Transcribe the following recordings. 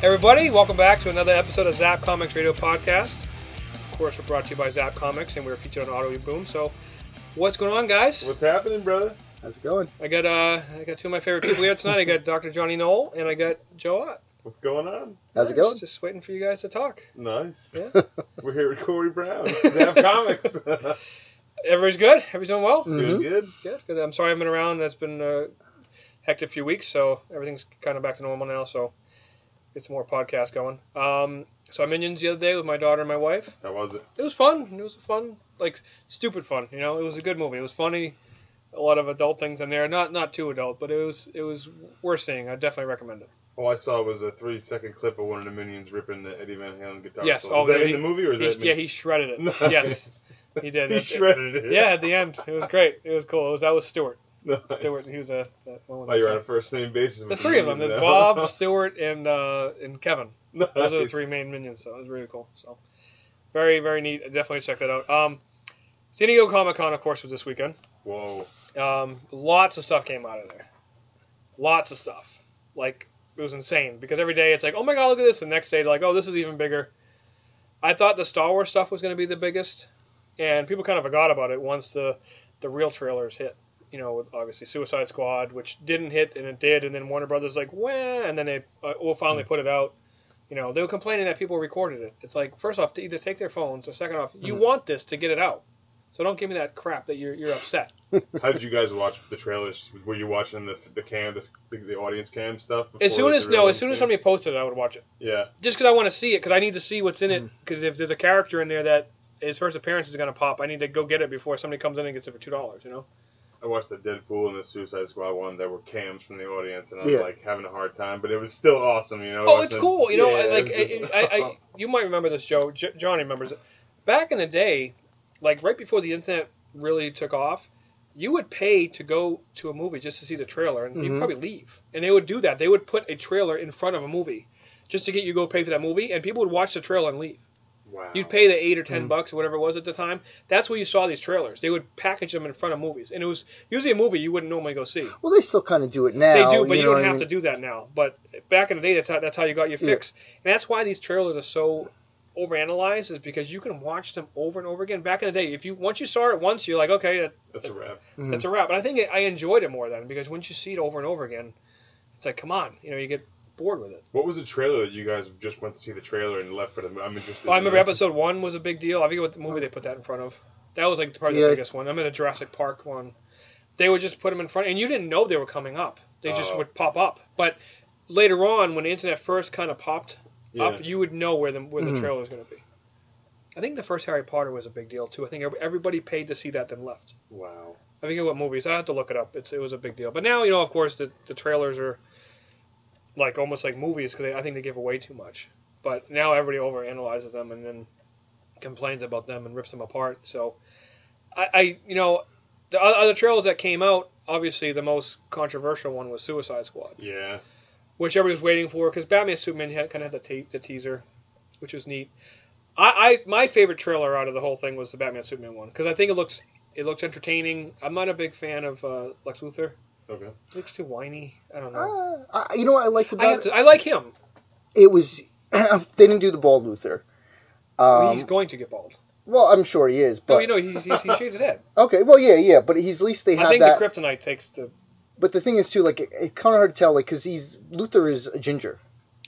Hey everybody, welcome back to another episode of Zapp Comics Radio Podcast. Of course, we're brought to you by Zapp Comics, and we're featured on Auto Boom. So, what's going on, guys? What's happening, brother? How's it going? I got two of my favorite people here tonight. I got Dr. Jonny Knoll, and I got Joe Ott. What's going on? How's it going? Just waiting for you guys to talk. Nice. Yeah. We're here with Corry Brown, Zapp Comics. Everybody's good? Everybody's doing well? Mm-hmm. Good. Good. I'm sorry I've been around. It's been a hectic few weeks, so everything's kind of back to normal now, so get some more podcasts going. Saw Minions the other day with my daughter and my wife. How was it? It was fun. It was fun, like stupid fun. You know, it was a good movie. It was funny. A lot of adult things in there. Not too adult, but it was worth seeing. I definitely recommend it. All I saw was a 3-second clip of one of the Minions ripping the Eddie Van Halen guitar. Yes. solo. Was that in the movie or is that? Yeah, he shredded it. Nice. Yes, he did. He shredded it. Yeah, at the end, it was great. It was cool. That was Stewart. Nice. Stewart. He was a. Oh, you're on a first name basis. There's with three of them. Minions There's now. Bob, Stewart, and Kevin. Nice. Those are the three main Minions. So it was really cool. So very, very neat. Definitely check that out. San Diego Comic-Con, of course, was this weekend. Whoa. Lots of stuff came out of there. Lots of stuff. Like, it was insane. Because every day it's like, oh my god, look at this. And the next day they're like, oh, this is even bigger. I thought the Star Wars stuff was going to be the biggest. And people kind of forgot about it once the real trailers hit. You know, with obviously Suicide Squad, which didn't hit, and it did. And then Warner Brothers like, wah, and then they will finally put it out. You know, they were complaining that people recorded it. It's like, first off, to either take their phones, or second off, you want this to get it out. So don't give me that crap that you're upset. How did you guys watch the trailers? Were you watching the audience cam stuff? As soon as somebody posted it, I would watch it. Yeah. Just because I want to see it, because I need to see what's in it. Because if there's a character in there that his first appearance is going to pop, I need to go get it before somebody comes in and gets it for $2. You know. I watched the Deadpool and the Suicide Squad one that were cams from the audience, and I was like having a hard time, but it was still awesome, you know. Oh, it's cool, you know. Yeah, like just, you might remember this, Joe. Johnny remembers it. Back in the day, like right before the internet really took off, you would pay to go to a movie just to see the trailer, and you'd probably leave. And they would do that. They would put a trailer in front of a movie just to get you to go pay for that movie, and people would watch the trailer and leave. Wow. You'd pay the $8 or $10 or whatever it was at the time. That's where you saw these trailers. They would package them in front of movies, and it was usually a movie you wouldn't normally go see. Well, they still kind of do it now. They do, but you don't have to do that now. But back in the day, that's how you got your fix. And that's why these trailers are so overanalyzed, is because you can watch them over and over again. Back in the day, once you saw it once, you're like, okay, that's a wrap. That's a wrap. But I think I enjoyed it more then, because once you see it over and over again, it's like, come on, you know, you get bored with it. What was the trailer that you guys just went to see the trailer and left? But I'm interested. Well, I remember episode 1 was a big deal. I forget what the movie they put that in front of. That was like probably the biggest one. I remember the Jurassic Park one. They would just put them in front, and you didn't know they were coming up. They just would pop up. But later on, when the internet first kind of popped up, you would know where the trailer was going to be. I think the first Harry Potter was a big deal too. I think everybody paid to see that, then left. Wow. I forget what movies. I have to look it up. It was a big deal. But now, you know, of course, the trailers are like almost like movies, because I think they give away too much. But now everybody overanalyzes them and then complains about them and rips them apart. So you know, the other trailers that came out, obviously the most controversial one was Suicide Squad. Yeah. Which everybody was waiting for, because Batman Superman kind of had the teaser, which was neat. My favorite trailer out of the whole thing was the Batman Superman one, because I think it looks entertaining. I'm not a big fan of Lex Luthor. Okay. He looks too whiny. I don't know. You know what I liked about it? I like him. It was they didn't do the bald Luthor. He's going to get bald. Well, I'm sure he is, but No, he shaved his head. Okay, well, yeah, but at least they have that. I think the kryptonite takes the. But the thing is too, like, it's kind of hard to tell, like, because Luthor is a ginger.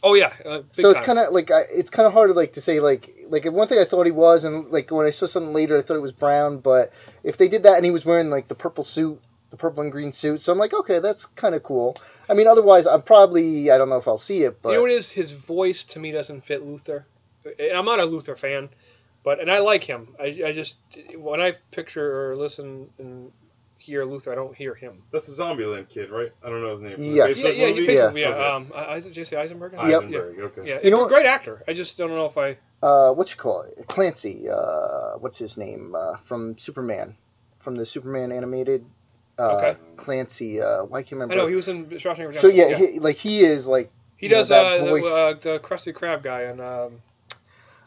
Oh yeah, so it's kind of like it's kind of hard to say like one thing I thought he was, and like when I saw something later I thought it was brown, but if they did that and he was wearing like the purple suit, the purple and green suit, so I'm like, okay, that's kind of cool. I mean, otherwise I don't know if I'll see it, but you know what it is, his voice to me doesn't fit Luthor. I'm not a Luthor fan, and I like him. I just, when I picture or listen and hear Luthor, I don't hear him. That's the Zombieland kid, right? I don't know his name. Yes. Yeah, he plays movie. Okay. Jesse Eisenberg? Yep. Eisenberg, okay. Yeah, he's a great actor. I just don't know if I... what you call it? Clancy, what's his name? From Superman. From the Superman animated... okay. Clancy, why can't I remember? I know, he was in Shawshank Redemption. So yeah, he is like... He does voice. the Krusty Krab guy and...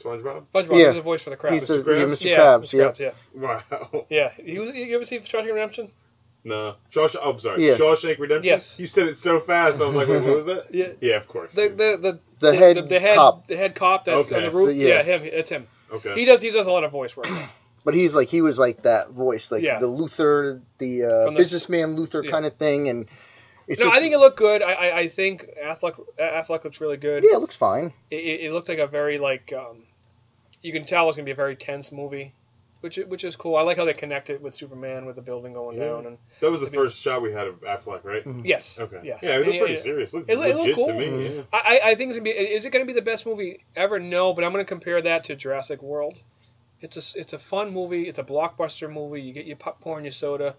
SpongeBob? SpongeBob, he's the voice for the crab. He's Mr. Yeah, Krabs, Mr. Krabs, yeah. Wow. Yeah, you ever see Shawshank Redemption? No. I'm sorry. Yeah. Shawshank Redemption? Yes. You said it so fast, I was like, wait, what was that? Yeah. Yeah, of course. The head cop. The head cop that's Okay. on the roof. Yeah. Him. It's him. Okay. He does a lot of voice work. But he was like that voice, like Yeah. the Luther, the businessman Luther kind of thing, and it's I think it looked good. I think Affleck looks really good. Yeah, it looks fine. It looked like a very you can tell it's gonna be a very tense movie, which is cool. I like how they connect it with Superman with the building going down, and that was the first shot we had of Affleck, right? Mm-hmm. yes, Okay. yes. Yeah, it looked pretty serious. It looked cool. To me. Yeah. I think it's gonna be. Is it gonna be the best movie ever? No, but I'm gonna compare that to Jurassic World. It's a fun movie. It's a blockbuster movie. You get your popcorn, your soda,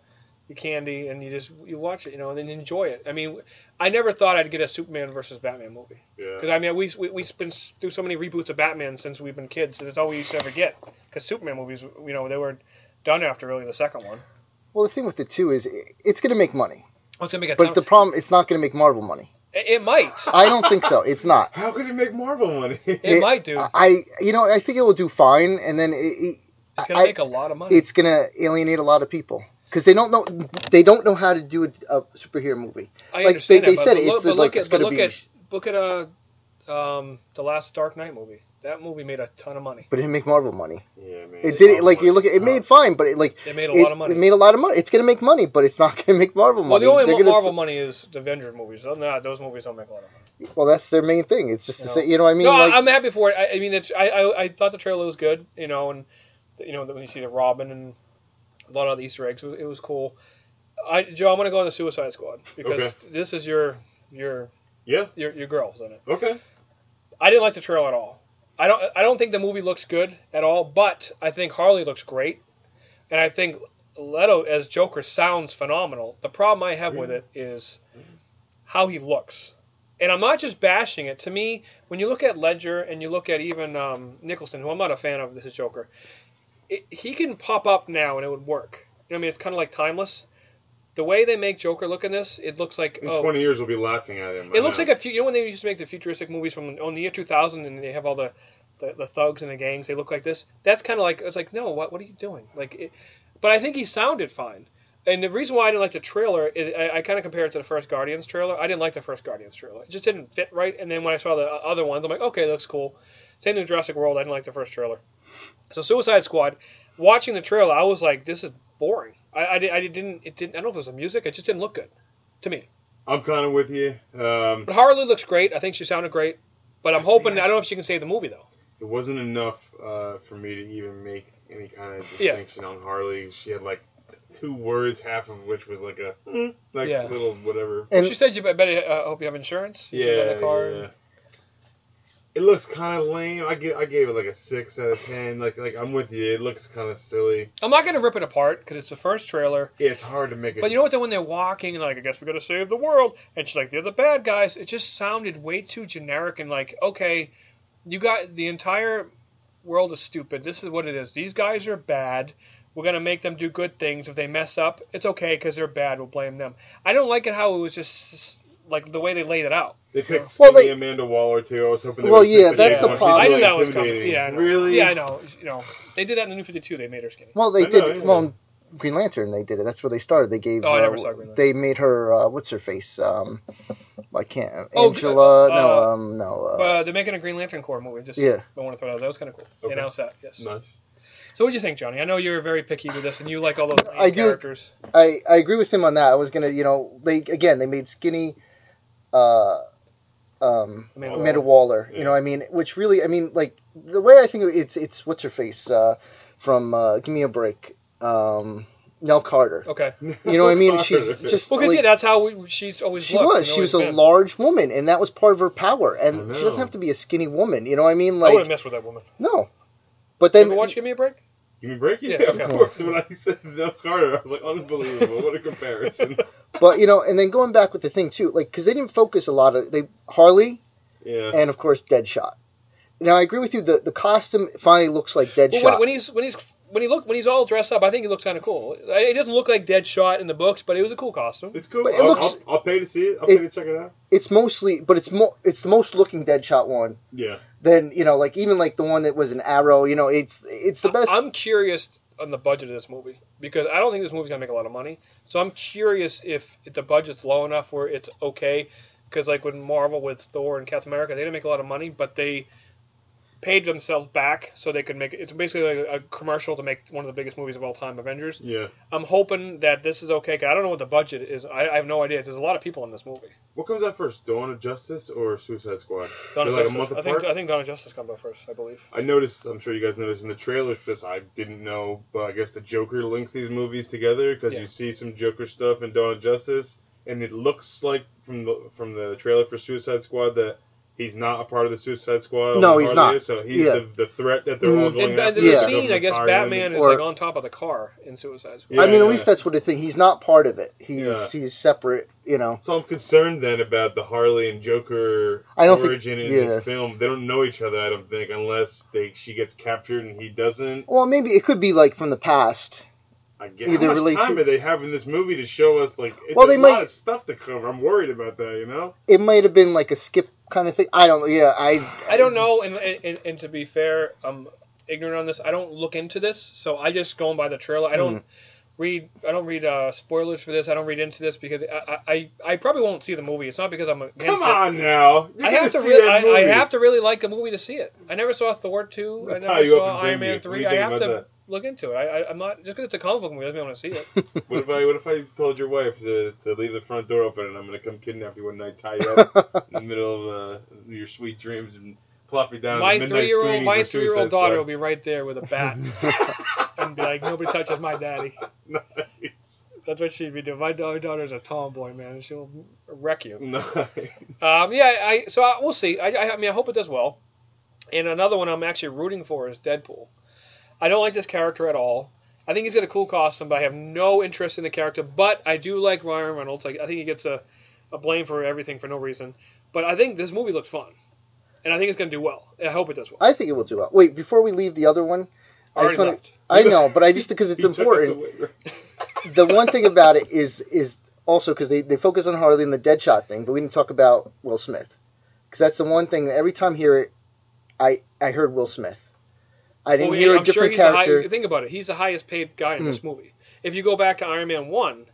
your candy, and you watch it, and then you enjoy it. I mean, I never thought I'd get a Superman versus Batman movie. Yeah. Because I mean, we've been through so many reboots of Batman since we've been kids. That's all we used to ever get. Because Superman movies, they were done after really the second one. Well, the thing with it too is it's going to make money. Oh, it's gonna make a But ton. the problem, it's not going to make Marvel money. It might. I don't think so. It's not. How could it make Marvel money? It might do. I think it will do fine, and then It's gonna make a lot of money. It's going to alienate a lot of people because they don't know how to do a superhero movie. I understand they that, said but it's look, like it's going to be. Look at the last Dark Knight movie. That movie made a ton of money. But it didn't make Marvel money. Yeah, man. It did it like you look at it made fine, but it made a lot of money. It made a lot of money. It's going to make money, but it's not going to make Marvel money. Well, the only Marvel money is the Avenger movies. No, those movies don't make a lot of money. Well, that's their main thing. It's just to say, what I mean. No, like, I'm happy for it. I mean, I thought the trailer was good, and when you see the Robin and a lot of the Easter eggs, it was cool. Joe, I'm gonna go on the Suicide Squad because this is your girl, isn't it? Okay. I didn't like the trailer at all. I don't think the movie looks good at all, but I think Harley looks great, and I think Leto as Joker sounds phenomenal. The problem I have with it is how he looks. And I'm not just bashing it. To me, when you look at Ledger and you look at even Nicholson, who I'm not a fan of, this is Joker, he can pop up now and it would work. I mean, it's kind of like timeless. The way they make Joker look in this, it looks like... In 20 years, we'll be laughing at him. It looks like when they used to make the futuristic movies from the year 2000 and they have all the thugs and the gangs, they look like this. That's kind of like... It's like, no, what are you doing? But I think he sounded fine. And the reason why I didn't like the trailer is I kind of compare it to the first Guardians trailer. I didn't like the first Guardians trailer. It just didn't fit right. And then when I saw the other ones, I'm like, okay, that looks cool. Same thing with Jurassic World. I didn't like the first trailer. So Suicide Squad, watching the trailer, I was like, this is boring. I don't know if it was the music. It just didn't look good to me. I'm kind of with you. But Harley looks great. I think she sounded great. But I'm hoping, I don't know if she can save the movie, though. It wasn't enough for me to even make any kind of distinction on Harley. She had like 2 words, half of which was like a little whatever. And she said, "You better hope you have insurance." Yeah. It looks kind of lame. I gave it like a 6 out of 10. Like I'm with you. It looks kind of silly. I'm not gonna rip it apart because it's the first trailer. Yeah, it's hard to make it. But you know what? When they're walking and I guess we're gonna save the world, and she's like, "They're the bad guys." It just sounded way too generic and okay, you got the entire world is stupid. This is what it is. These guys are bad. We're going to make them do good things. If they mess up, it's okay because they're bad. We'll blame them. I don't like it how it was just like the way they laid it out. They picked skinny Amanda Waller, too. I was hoping they would pick that's the problem. I knew that was coming. Yeah, I know. Really? Yeah, I know. They did that in the New 52. They made her skinny. Well, they did. Well, Green Lantern, they did it. That's where they started. They gave. I never saw Green Lantern. They made her. What's her face? I can't. Angela. No. They're making a Green Lantern Corps movie. Just I want to throw that out. That was kind of cool. Okay. They announced that. Yes. Nice. So what do you think, Johnny? I know you're very picky with this, and you like all those characters. I agree with him on that. I was gonna, they made skinny, Amanda Waller. Yeah. You know, I mean, which really, I mean, like the way I think it's what's her face from Give Me a Break, Nell Carter. Okay. You know what I mean? She's just that's how she's always. She was a large woman, and that was part of her power. And she doesn't have to be a skinny woman. You know what I mean? Like I wouldn't mess with that woman. No. But then, you ever watch Give Me a Break? Give Me a Break? Yeah, okay. Of course. When I said Nell Carter, I was like, unbelievable. What a comparison. But, and then going back with the thing, too, like, because they didn't focus a lot of, Harley, and, of course, Deadshot. Now, I agree with you, the costume finally looks like Deadshot. Well, when he's all dressed up, I think he looks kind of cool. It doesn't look like Deadshot in the books, but it was a cool costume. It's cool. I'll pay to see it. I'll pay to check it out. It's mostly, but it's the most looking Deadshot one. Yeah. Then, even like the one that was an Arrow, it's the best. I'm curious on the budget of this movie, because I don't think this movie's gonna make a lot of money. So I'm curious if the budget's low enough where it's okay, because like with Marvel, with Thor and Captain America, they didn't make a lot of money, but they paid themselves back so they could make it. It's basically like a commercial to make one of the biggest movies of all time, Avengers. Yeah. I'm hoping that this is okay, because I don't know what the budget is. I have no idea. There's a lot of people in this movie. What comes out first, Dawn of Justice or Suicide Squad? Dawn of They're Justice. like a month apart? I think Dawn of Justice comes out first, I believe. I noticed, I'm sure you guys noticed in the trailer for this, I didn't know, but I guess the Joker links these movies together, because you see some Joker stuff in Dawn of Justice, and it looks like from the trailer for Suicide Squad that he's not a part of the Suicide Squad. No, he's not. So he's the threat that they're all going after. And the scene, I guess Batman is like on top of the car in Suicide Squad. I mean, at least that's what I think. He's not part of it. He's separate, you know. So I'm concerned then about the Harley and Joker origin in this film. They don't know each other, I don't think, unless she gets captured and he doesn't. Well, maybe it could be like from the past. I guess. How much time do they have in this movie to show us? Like, it's a lot of stuff to cover. I'm worried about that, you know? It might have been like a skip kind of thing. I don't know. Yeah, I don't know. And to be fair, I'm ignorant on this. I don't look into this, so I just go by the trailer. I don't read spoilers for this. I don't read into this because I probably won't see the movie. It's not because I'm against Come on now. I have to really like a movie to see it. I never saw Thor 2. I never saw Iron Man 3. I have to look into it. I'm not just because it's a comic book movie doesn't mean I want to see it. What if I told your wife to leave the front door open and I'm going to come kidnap you one night, tie you up in the middle of your sweet dreams and plop you down at the midnight screening My 3-year-old daughter will be right there with a bat and be like, nobody touches my daddy. Nice. That's what she'd be doing. My daughter's a tomboy, man, and she'll wreck you. Nice. We'll see. I mean, I hope it does well. And another one I'm actually rooting for is Deadpool. I don't like this character at all. I think he's got a cool costume, but I have no interest in the character. But I do like Ryan Reynolds. I think he gets a blame for everything for no reason. But I think this movie looks fun. And I think it's going to do well. I hope it does well. I think it will do well. Wait, before we leave the other one, I know, but I just because it's important. The one thing about it is also because they focus on Harley and the Deadshot thing, but we didn't talk about Will Smith. Because that's the one thing, every time I hear it, I heard Will Smith. I didn't hear a different character. Think about it. He's the highest paid guy in this movie. If you go back to Iron Man 1,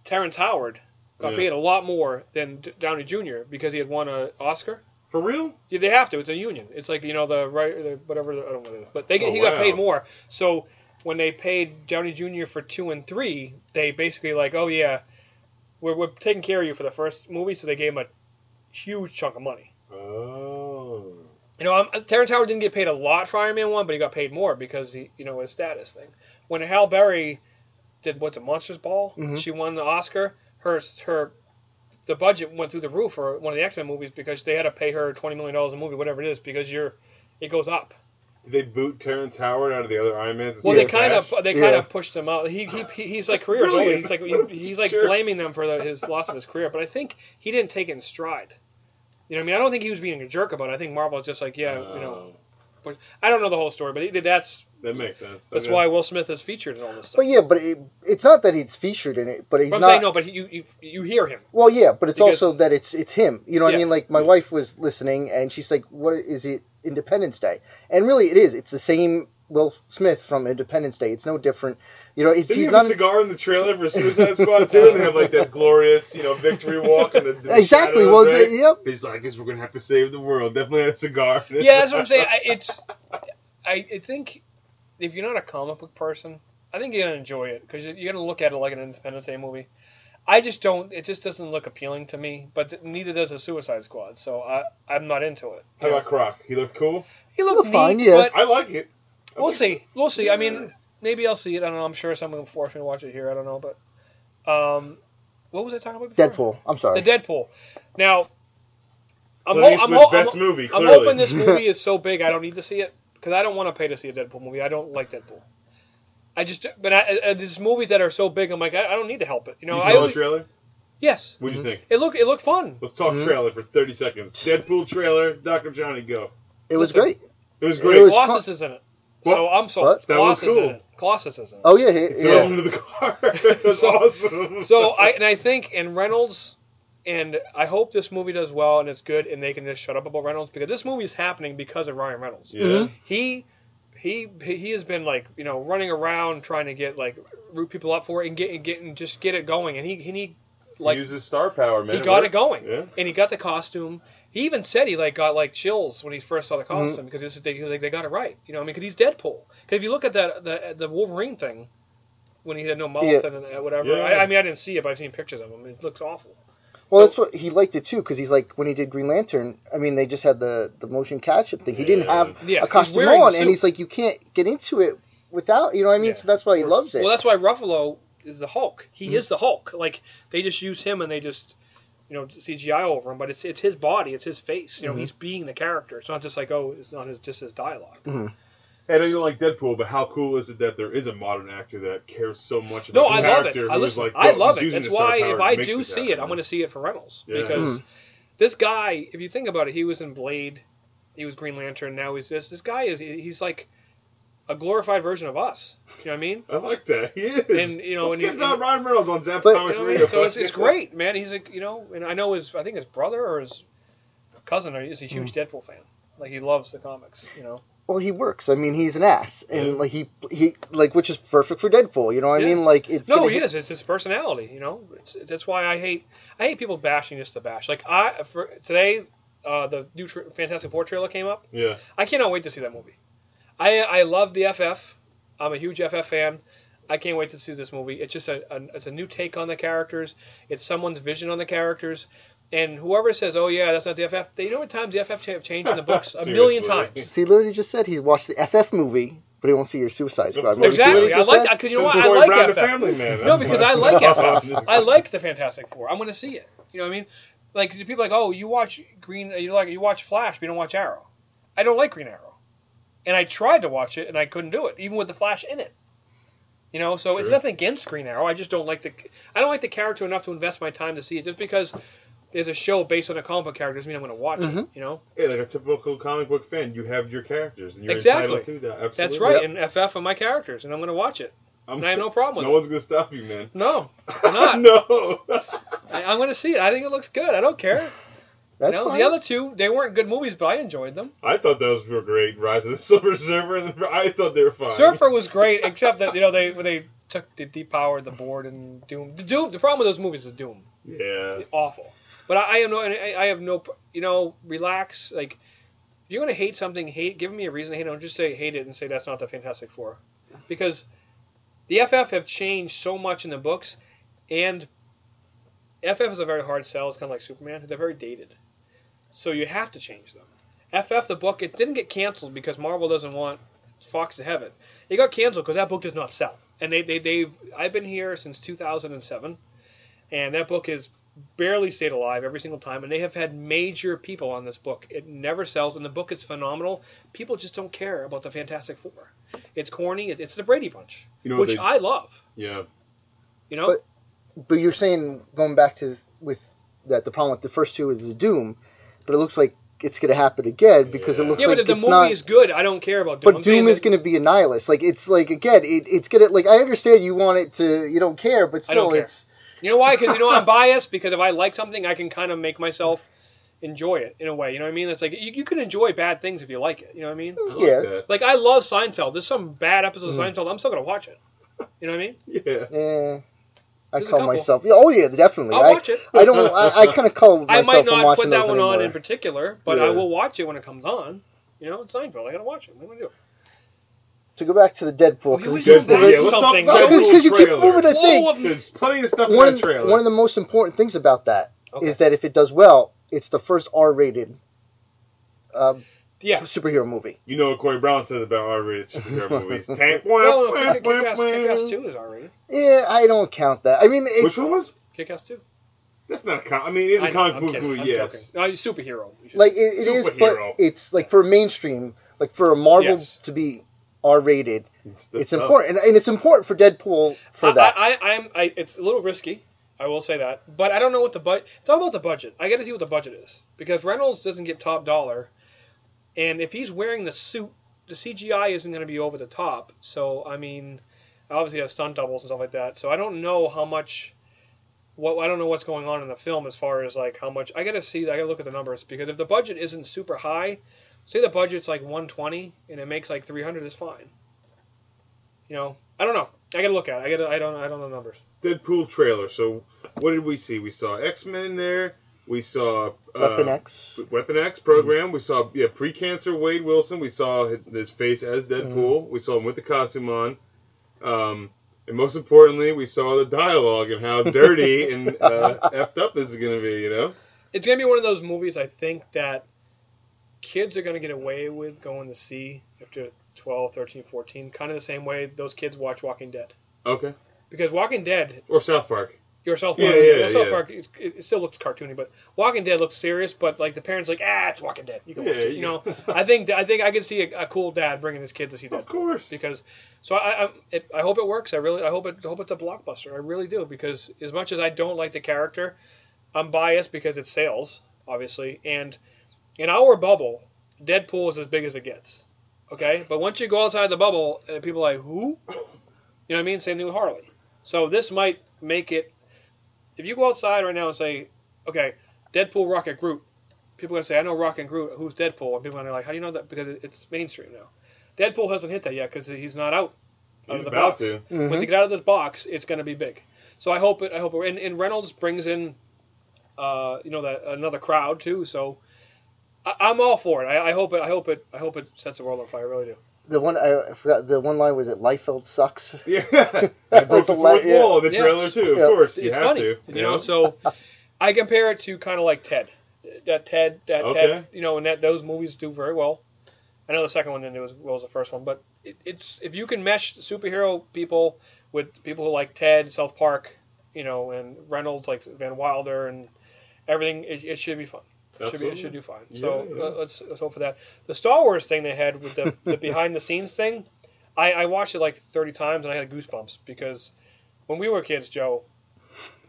Terrence Howard got paid a lot more than Downey Jr. because he had won an Oscar. For real? Yeah, they have to. It's a union. It's like, whatever, I don't know what it is. But he got paid more. So when they paid Downey Jr. for 2 and 3, they basically like, oh yeah, we're taking care of you for the first movie, so they gave him a huge chunk of money. Oh. Terrence Howard didn't get paid a lot for Iron Man 1, but he got paid more because his status thing. When Halle Berry did Monsters Ball, she won the Oscar. The budget went through the roof for one of the X-Men movies because they had to pay her $20 million a movie, whatever it is, because it goes up. Did they boot Terrence Howard out of the other Iron Mans? Well, they kind of pushed him out. He's like career's over. He's like blaming them for his loss of his career, but I think he didn't take it in stride. You know what I mean? I don't think he was being a jerk about it. I think Marvel was just like, But I don't know the whole story, but that makes sense. That's why Will Smith is featured in all this stuff. But yeah, it's not that he's featured in it, but he's not. I'm saying no, but you hear him. Well, yeah, but it's also that it's him. You know what I mean? Like my wife was listening, and she's like, "What is it? Independence Day?" And really, it is. It's the same Will Smith from Independence Day. It's no different. He's Didn't he not have a cigar in the trailer for Suicide Squad too, and they have like that glorious, victory walk and the exactly. Shadows, Well, right? yep. He's like, I guess we're gonna have to save the world. Definitely had a cigar. Yeah, that's what I'm saying. I think if you're not a comic book person, I think you're gonna enjoy it because you're gonna look at it like an Independence Day movie. I just don't. It just doesn't look appealing to me. But neither does the Suicide Squad, so I'm not into it. How about Croc? He looked cool. He looked fine. Neat, Yeah, but I like it. We'll see. I mean, maybe I'll see it. I don't know. I'm sure someone will force me to watch it here. I don't know, but what was I talking about before? Deadpool. I'm sorry. The Deadpool. Now, I'm hoping this movie is so big I don't need to see it because I don't want to pay to see a Deadpool movie. I don't like Deadpool. There's movies that are so big. I'm like, I don't need to help it. You saw the trailer? Yes. What'd you think? It looked fun. Let's talk trailer for 30 seconds. Deadpool trailer. Dr. Johnny, go. It was great. It was great. Colossus is in it. What? So I'm sold. That was cool. Colossus is in it. Oh yeah, Throws him into the car. That's awesome. So I think Reynolds, and I hope this movie does well and it's good, and they can just shut up about Reynolds because this movie is happening because of Ryan Reynolds. Yeah. he has been like running around trying to get like root people up for it and get it going, and he like uses star power, man. He got it going, yeah. And he got the costume. He even said he like got like chills when he first saw the costume because they got it right, because he's Deadpool. Because if you look at the Wolverine thing when he had no mouth and whatever, yeah. I didn't see it, but I've seen pictures of him. It looks awful. Well, that's what he liked it too, because he's like when he did Green Lantern. I mean, they just had the motion capture thing. He didn't have a costume on, and he's like, you can't get into it without. You know what I mean? Yeah. So that's why he loves it. Well, that's why Ruffalo is the Hulk. He is the Hulk. Like they just use him and they just CGI over him, but it's his body, it's his face. He's being the character. It's not just like it's not just his dialogue. Mm-hmm. And I don't like Deadpool, but how cool is it that there is a modern actor that cares so much about the character? I love it. I love it. That's why if I do see it, I'm going to see it for Reynolds because this guy, if you think about it, he was in Blade, he was Green Lantern, now he's this. This guy he's like a glorified version of us. You know what I mean? I like that. He is. And Let's get Ryan Reynolds on Zapp Comics Radio. So it's great, man. He's like and I know I think his brother or his cousin is a huge Deadpool fan. Like he loves the comics. Well, he works. I mean, he's an ass, and like he which is perfect for Deadpool. You know what I mean? Like it's he is. It's his personality. That's why I hate people bashing just to bash. Like today, the new Fantastic Four trailer came up. Yeah. I cannot wait to see that movie. I love the FF. I'm a huge FF fan. I can't wait to see this movie. It's just it's a new take on the characters. It's someone's vision on the characters. And whoever says, "Oh yeah, that's not the FF," they know what times the FF have changed in the books a million times. See, literally just said he watched the FF movie, but he won't see your Suicide Squad. Exactly. I like that because you know what? I like FF. Family man. No, because I like FF. I like the Fantastic Four. I'm going to see it. You know what I mean? Like people are like, "Oh, you watch you watch Flash, but you don't watch Arrow." I don't like Green Arrow, and I tried to watch it and I couldn't do it, even with the Flash in it. So it's nothing against Green Arrow. I just don't like the character enough to invest my time to see it. Just because there's a show based on a comic book character doesn't mean I'm going to watch it. Yeah, like a typical comic book fan, you have your characters and you're entitled to that. Absolutely. That's right. And FF are my characters, and I'm going to watch it. And I have no problem with it. No one's going to stop you, man. No, I'm not. No. I'm going to see it. I think it looks good. I don't care. That's fine. The other two, they weren't good movies, but I enjoyed them. I thought those were great. Rise of the Silver Surfer, I thought they were fine. Surfer was great, except that they depowered the board and Doom. The problem with those movies is Doom. Yeah. Awful. But I have no relax. Like if you're gonna hate something, give me a reason to hate it. Don't just say hate it and say that's not the Fantastic Four, because the FF have changed so much in the books, and FF is a very hard sell. It's kind of like Superman. They're very dated, so you have to change them. FF the book, it didn't get canceled because Marvel doesn't want Fox to have it. It got canceled because that book does not sell, and I've been here since 2007, and that book is barely stayed alive every single time, and they have had major people on this book. It never sells, and the book is phenomenal. People just don't care about the Fantastic Four. It's corny. It's the Brady Bunch, which I love. Yeah. But you're saying, going back to the problem with the first two is the Doom, but it looks like it's going to happen again because it looks like but the movie is good. I don't care about Doom. But Doom is going to be a nihilist. Like it's like again, it's gonna like I understand you want it to, you don't care, but still it's. You know why? Because I'm biased. Because if I like something, I can kind of make myself enjoy it in a way. You know what I mean? It's like you can enjoy bad things if you like it. You know what I mean? Like I love Seinfeld. There's some bad episodes of Seinfeld. I'm still gonna watch it. You know what I mean? Yeah. I call myself. Oh yeah, definitely. I'll watch it. I don't. I kind of call myself. I might not watching put that one anymore. on in particular, but I will watch it when it comes on. It's Seinfeld. I gotta watch it. What am I gonna do? To go back to the Deadpool, because you keep moving the thing. There's plenty of stuff in that trailer. One of the most important things about that is that if it does well, it's the first R-rated superhero movie. You know what Corey Brown says about R-rated superhero movies? Kick-Ass 2 is R-rated. Yeah, I don't count that. I mean, which one was? Kick-Ass 2. That's not a comic. I mean, it's a comic book movie, yes. Superhero. Like it is, but it's like for mainstream, like for a Marvel to be R-rated, it's important, and it's important for Deadpool for that. It's a little risky, I will say that, but I don't know what the budget. It's all about the budget. I got to see what the budget is because Reynolds doesn't get top dollar, and if he's wearing the suit, the CGI isn't going to be over the top. So I mean, obviously have stunt doubles and stuff like that. So I don't know how much. I don't know what's going on in the film as far as like how much. I got to look at the numbers because if the budget isn't super high, say the budget's like 120 and it makes like 300, it's fine. You know, I don't know. I gotta look at it. I don't know the numbers. Deadpool trailer. So what did we see? We saw X-Men in there. We saw Weapon X program. We saw pre-cancer Wade Wilson. We saw his face as Deadpool. We saw him with the costume on. And most importantly, we saw the dialogue and how dirty and effed up this is going to be, you know? It's going to be one of those movies, I think, that kids are going to get away with going to see after 12, 13, 14. Kind of the same way those kids watch Walking Dead. Okay. Because Walking Dead... Or South Park. Or South Park. Yeah, South Park, it still looks cartoony, but Walking Dead looks serious, but like the parents like, it's Walking Dead. You can watch it. You know, I think I can see a cool dad bringing his kid to see Deadpool. Of course. Because, so I hope it works. I hope it's a blockbuster. I really do, because as much as I don't like the character, I'm biased because it's sales, obviously, and in our bubble, Deadpool is as big as it gets. Okay, but once you go outside the bubble, people are like, who? You know what I mean? Same thing with Harley. So this might make it. If you go outside right now and say, okay, Deadpool, Rocket, Groot, people are going to say, I know Rocket and Groot, who's Deadpool? And people are like, how do you know that? Because it's mainstream now. Deadpool hasn't hit that yet because he's not out of the box. To. Mm-hmm. Once you get out of this box, it's going to be big. So I hope it. And Reynolds brings in, another crowd too. So I'm all for it. I hope it sets the world on fire. I really do. The one I forgot. The one line was it. Liefeld sucks. Yeah, that broke the fourth wall in the trailer too. Of course, you it's have funny, to. You know, so I compare it to kind of like Ted. Ted. You know, and those movies do very well. I know the second one didn't do as well as the first one, but it's if you can mesh superhero people with people who like Ted, South Park, you know, and Reynolds like Van Wilder and everything, it should be fun. It should do fine. So let's hope for that. The Star Wars thing they had with the behind the scenes thing, I watched it like 30 times and I had goosebumps because when we were kids, Joe,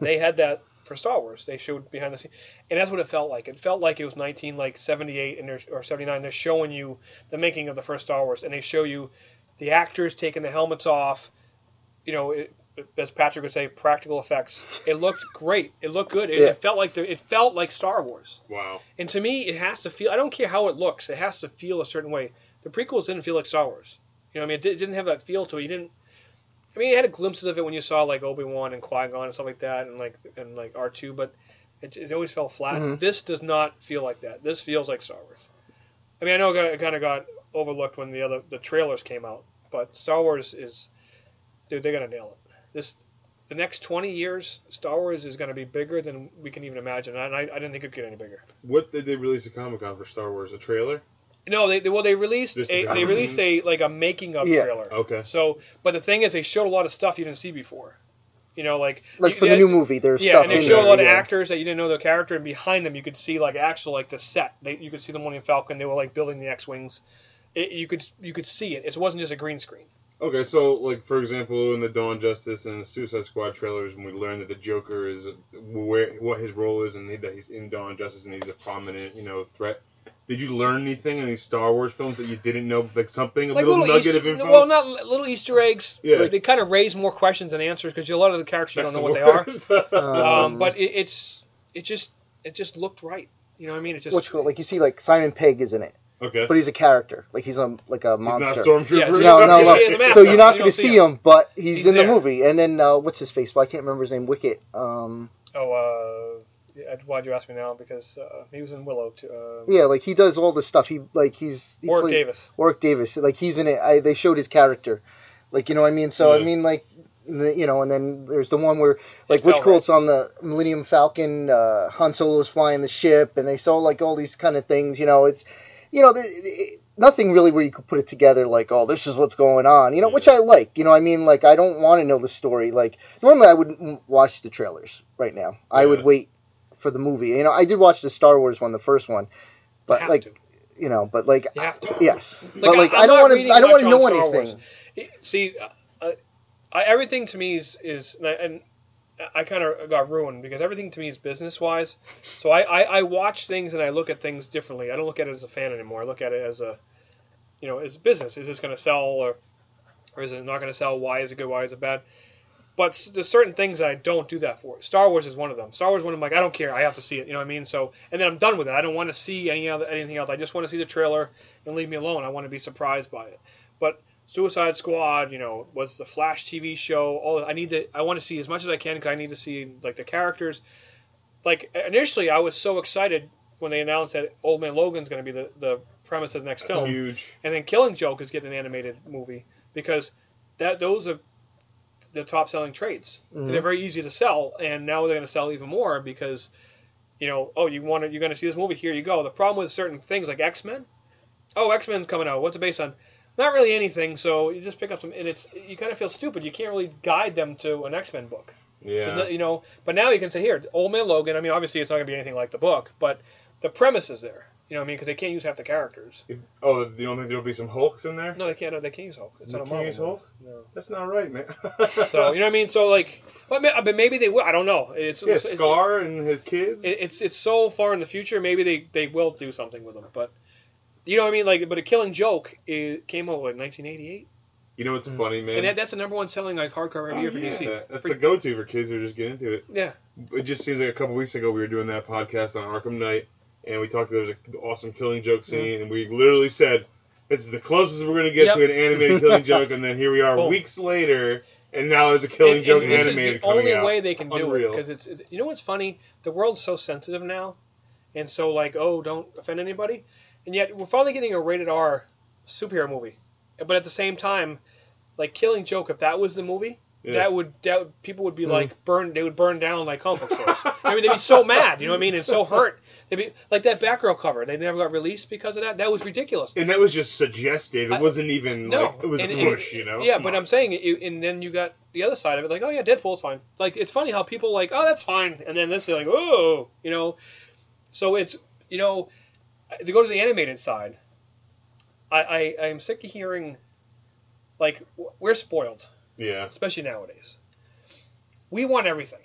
they had that for Star Wars. They showed behind the scenes, and that's what it felt like. It felt like it was 1978 or 79. They're showing you the making of the first Star Wars, and they show you the actors taking the helmets off. You know, as Patrick would say, practical effects. It looked great. It looked good. It felt like Star Wars. Wow. And to me, it has to feel. I don't care how it looks. It has to feel a certain way. The prequels didn't feel like Star Wars. You know what I mean? It didn't have that feel to it. You had glimpses of it when you saw like Obi-Wan and Qui-Gon and stuff like that, and like R2, but it always felt flat. Mm-hmm. This does not feel like that. This feels like Star Wars. I mean, I know it kind of got overlooked when the trailers came out, but Star Wars is, dude, they're gonna nail it. The next 20 years, Star Wars is going to be bigger than we can even imagine, and I didn't think it could get any bigger. What did they release at Comic-Con for Star Wars? A trailer? No, they released a making of trailer. Okay. So, but the thing is, they showed a lot of stuff you didn't see before. You know, like for the new movie, there's stuff. And they showed a lot of actors that you didn't know their character, and behind them you could see like actual like the set. You could see the Millennium Falcon. They were like building the X-wings. You could see it. It wasn't just a green screen. Okay, so like for example, in the Dawn Justice and the Suicide Squad trailers, when we learned that the Joker is what his role is, and that he's in Dawn Justice and he's a prominent threat. Did you learn anything in these Star Wars films that you didn't know, like something, like little nugget of info? Well, not little Easter eggs. Yeah. They kind of raise more questions than answers because a lot of the characters you don't know what they are. But it just looked right. You know what I mean? It just. Which cool. Like you see, like Simon Pegg is in it. Okay. But he's a character. Like he's a monster. He's not a stormtrooper. Yeah, no. So you're not going to see him, but he's in the movie. And then what's his face? Well, I can't remember his name. Wicket. Why'd you ask me now? Because he was in Willow too. Yeah, like he does all this stuff. Warwick Davis. Warwick Davis. Like he's in it. They showed his character. Like, you know what I mean? So I mean, like, and then there's the one where like it's on the Millennium Falcon. Han Solo's flying the ship, and they saw like all these kind of things. It's. Nothing really where you could put it together like, oh, this is what's going on, which I like. I mean, like, I don't want to know the story. Like, normally I wouldn't watch the trailers right now. Yeah. I would wait for the movie. I did watch the Star Wars one, the first one, but you have to. Yes. Like, but like, I don't want to know anything. See, everything to me is and I kind of got ruined because everything to me is business-wise. So I watch things and I look at things differently. I don't look at it as a fan anymore. I look at it as as business. Is this going to sell or is it not going to sell? Why is it good? Why is it bad? But there's certain things that I don't do that for. Star Wars is one of them. Star Wars, one of them, like, I don't care. I have to see it. You know what I mean? So, and then I'm done with it. I don't want to see anything else. I just want to see the trailer and leave me alone. I want to be surprised by it. But Suicide Squad, was the Flash TV show. I want to see as much as I can because I need to see like the characters. Like initially, I was so excited when they announced that Old Man Logan's going to be the premise of the next film. Huge. And then Killing Joke is getting an animated movie because those are the top selling trades. Mm-hmm. They're very easy to sell, and now they're going to sell even more because, you're going to see this movie. Here you go. The problem with certain things like X-Men. Oh, X-Men's coming out. What's it based on? Not really anything. So you just pick up some, and you kind of feel stupid. You can't really guide them to an X-Men book. Yeah. But now you can say here, Old Man Logan. I mean, obviously it's not going to be anything like the book, but the premise is there. You know what I mean? Because they can't use half the characters. You don't think there'll be some Hulks in there? No, they can't. They can't use Hulk. It's not a Marvel. Can't use Hulk? No. That's not right, man. So you know what I mean? So like, but maybe they will. I don't know. Scar and his kids. It's so far in the future. Maybe they will do something with them. But you know what I mean? Like, but A Killing Joke came out in 1988. You know what's funny, man? And that's the number one selling like hardcover every year for DC. That's the go-to for kids who just get into it. Yeah. It just seems like a couple weeks ago we were doing that podcast on Arkham Knight. And we talked. There was an awesome Killing Joke scene, and we literally said, "This is the closest we're going to get to an animated Killing Joke." And then here we are, weeks later, and now there's a Killing Joke animated coming out. This is the only way they can do it because it's. You know what's funny? The world's so sensitive now, and so like, don't offend anybody, and yet we're finally getting a rated R superhero movie, but at the same time, like Killing Joke, if that was the movie. Yeah. That would people would be like they would burn down like comic book stores. I mean, they'd be so mad, you know what I mean, and so hurt. They'd be like that Batgirl cover. They never got released because of that. That was ridiculous. And that was just suggested. It wasn't even like it was a push, Yeah, but I'm saying, and then you got the other side of it, like, oh yeah, Deadpool's fine. Like it's funny how people like, oh that's fine, and then this is like, oh, So it's to go to the animated side. I'm sick of hearing, like we're spoiled. Yeah. Especially nowadays. We want everything.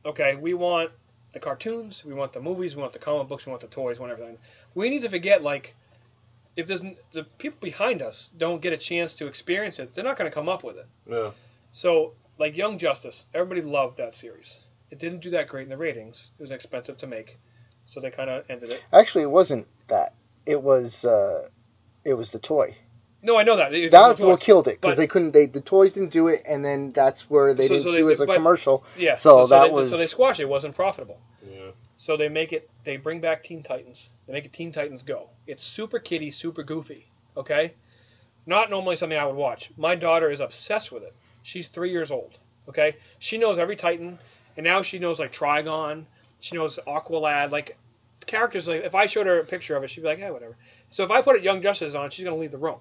Okay? We want the cartoons, we want the movies, we want the comic books, we want the toys, we want everything. We need to forget, like, if the people behind us don't get a chance to experience it, they're not going to come up with it. No. So, like Young Justice, everybody loved that series. It didn't do that great in the ratings. It was expensive to make. So they kind of ended it. Actually, it wasn't that. It was the toy. No, I know that. That's what killed it because they couldn't. The toys didn't do it, and then that's where they didn't do it as a commercial. Yeah. So they squashed it. It wasn't profitable. Yeah. So they make it. They bring back Teen Titans. They make it Teen Titans Go. It's super kiddie, super goofy. Okay. Not normally something I would watch. My daughter is obsessed with it. She's 3 years old. Okay. She knows every Titan, and now she knows like Trigon. She knows Aqualad. Like characters. Like if I showed her a picture of it, she'd be like, yeah, whatever. So if I put Young Justice on, she's gonna leave the room.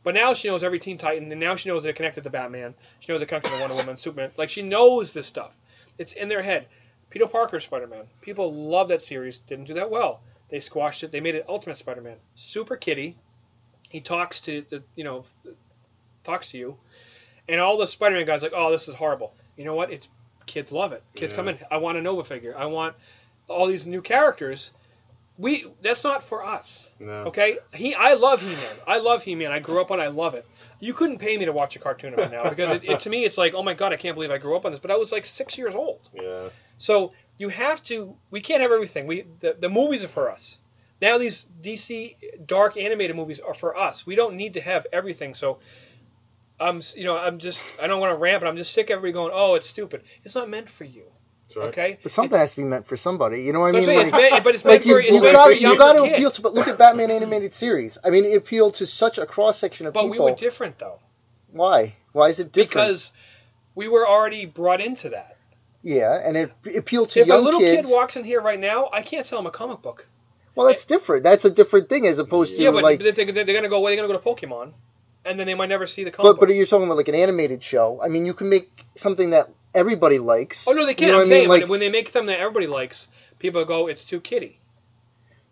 But now she knows every Teen Titan, and now she knows they're connected to Batman. She knows they're connected to Wonder Woman, Superman. Like, she knows this stuff. It's in their head. Peter Parker Spider-Man. People love that series. Didn't do that well. They squashed it. They made it Ultimate Spider-Man. Super kiddie. He talks to talks to you. And all the Spider-Man guys are like, oh, this is horrible. You know what? Kids love it. Kids come in. I want a Nova figure. I want all these new characters. That's not for us. No. Okay? I love He-Man. I love He-Man. I grew up on it. I love it. You couldn't pay me to watch a cartoon of it now because to me it's like, oh my god, I can't believe I grew up on this. But I was like 6 years old. Yeah. So you have to. We can't have everything. The movies are for us. Now these DC dark animated movies are for us. We don't need to have everything. So I don't want to rant, but I'm just sick of everybody going, oh, it's stupid. It's not meant for you. Right. Okay, but something has to be meant for somebody. You know what I mean? It's meant for you got to appeal to. But look at Batman animated series. I mean, it appealed to such a cross section of people. But we were different, though. Why? Why is it different? Because we were already brought into that. Yeah, and it appealed to young kids. If a little kid walks in here right now, I can't sell him a comic book. Well, that's different. That's a different thing as opposed to but like they're gonna go. They're gonna go to Pokemon, and then they might never see the comic. But you're talking about like an animated show. I mean, you can make something that everybody likes. Oh no, they can't. I'm saying like, when they make something that everybody likes, people go, "It's too kiddie."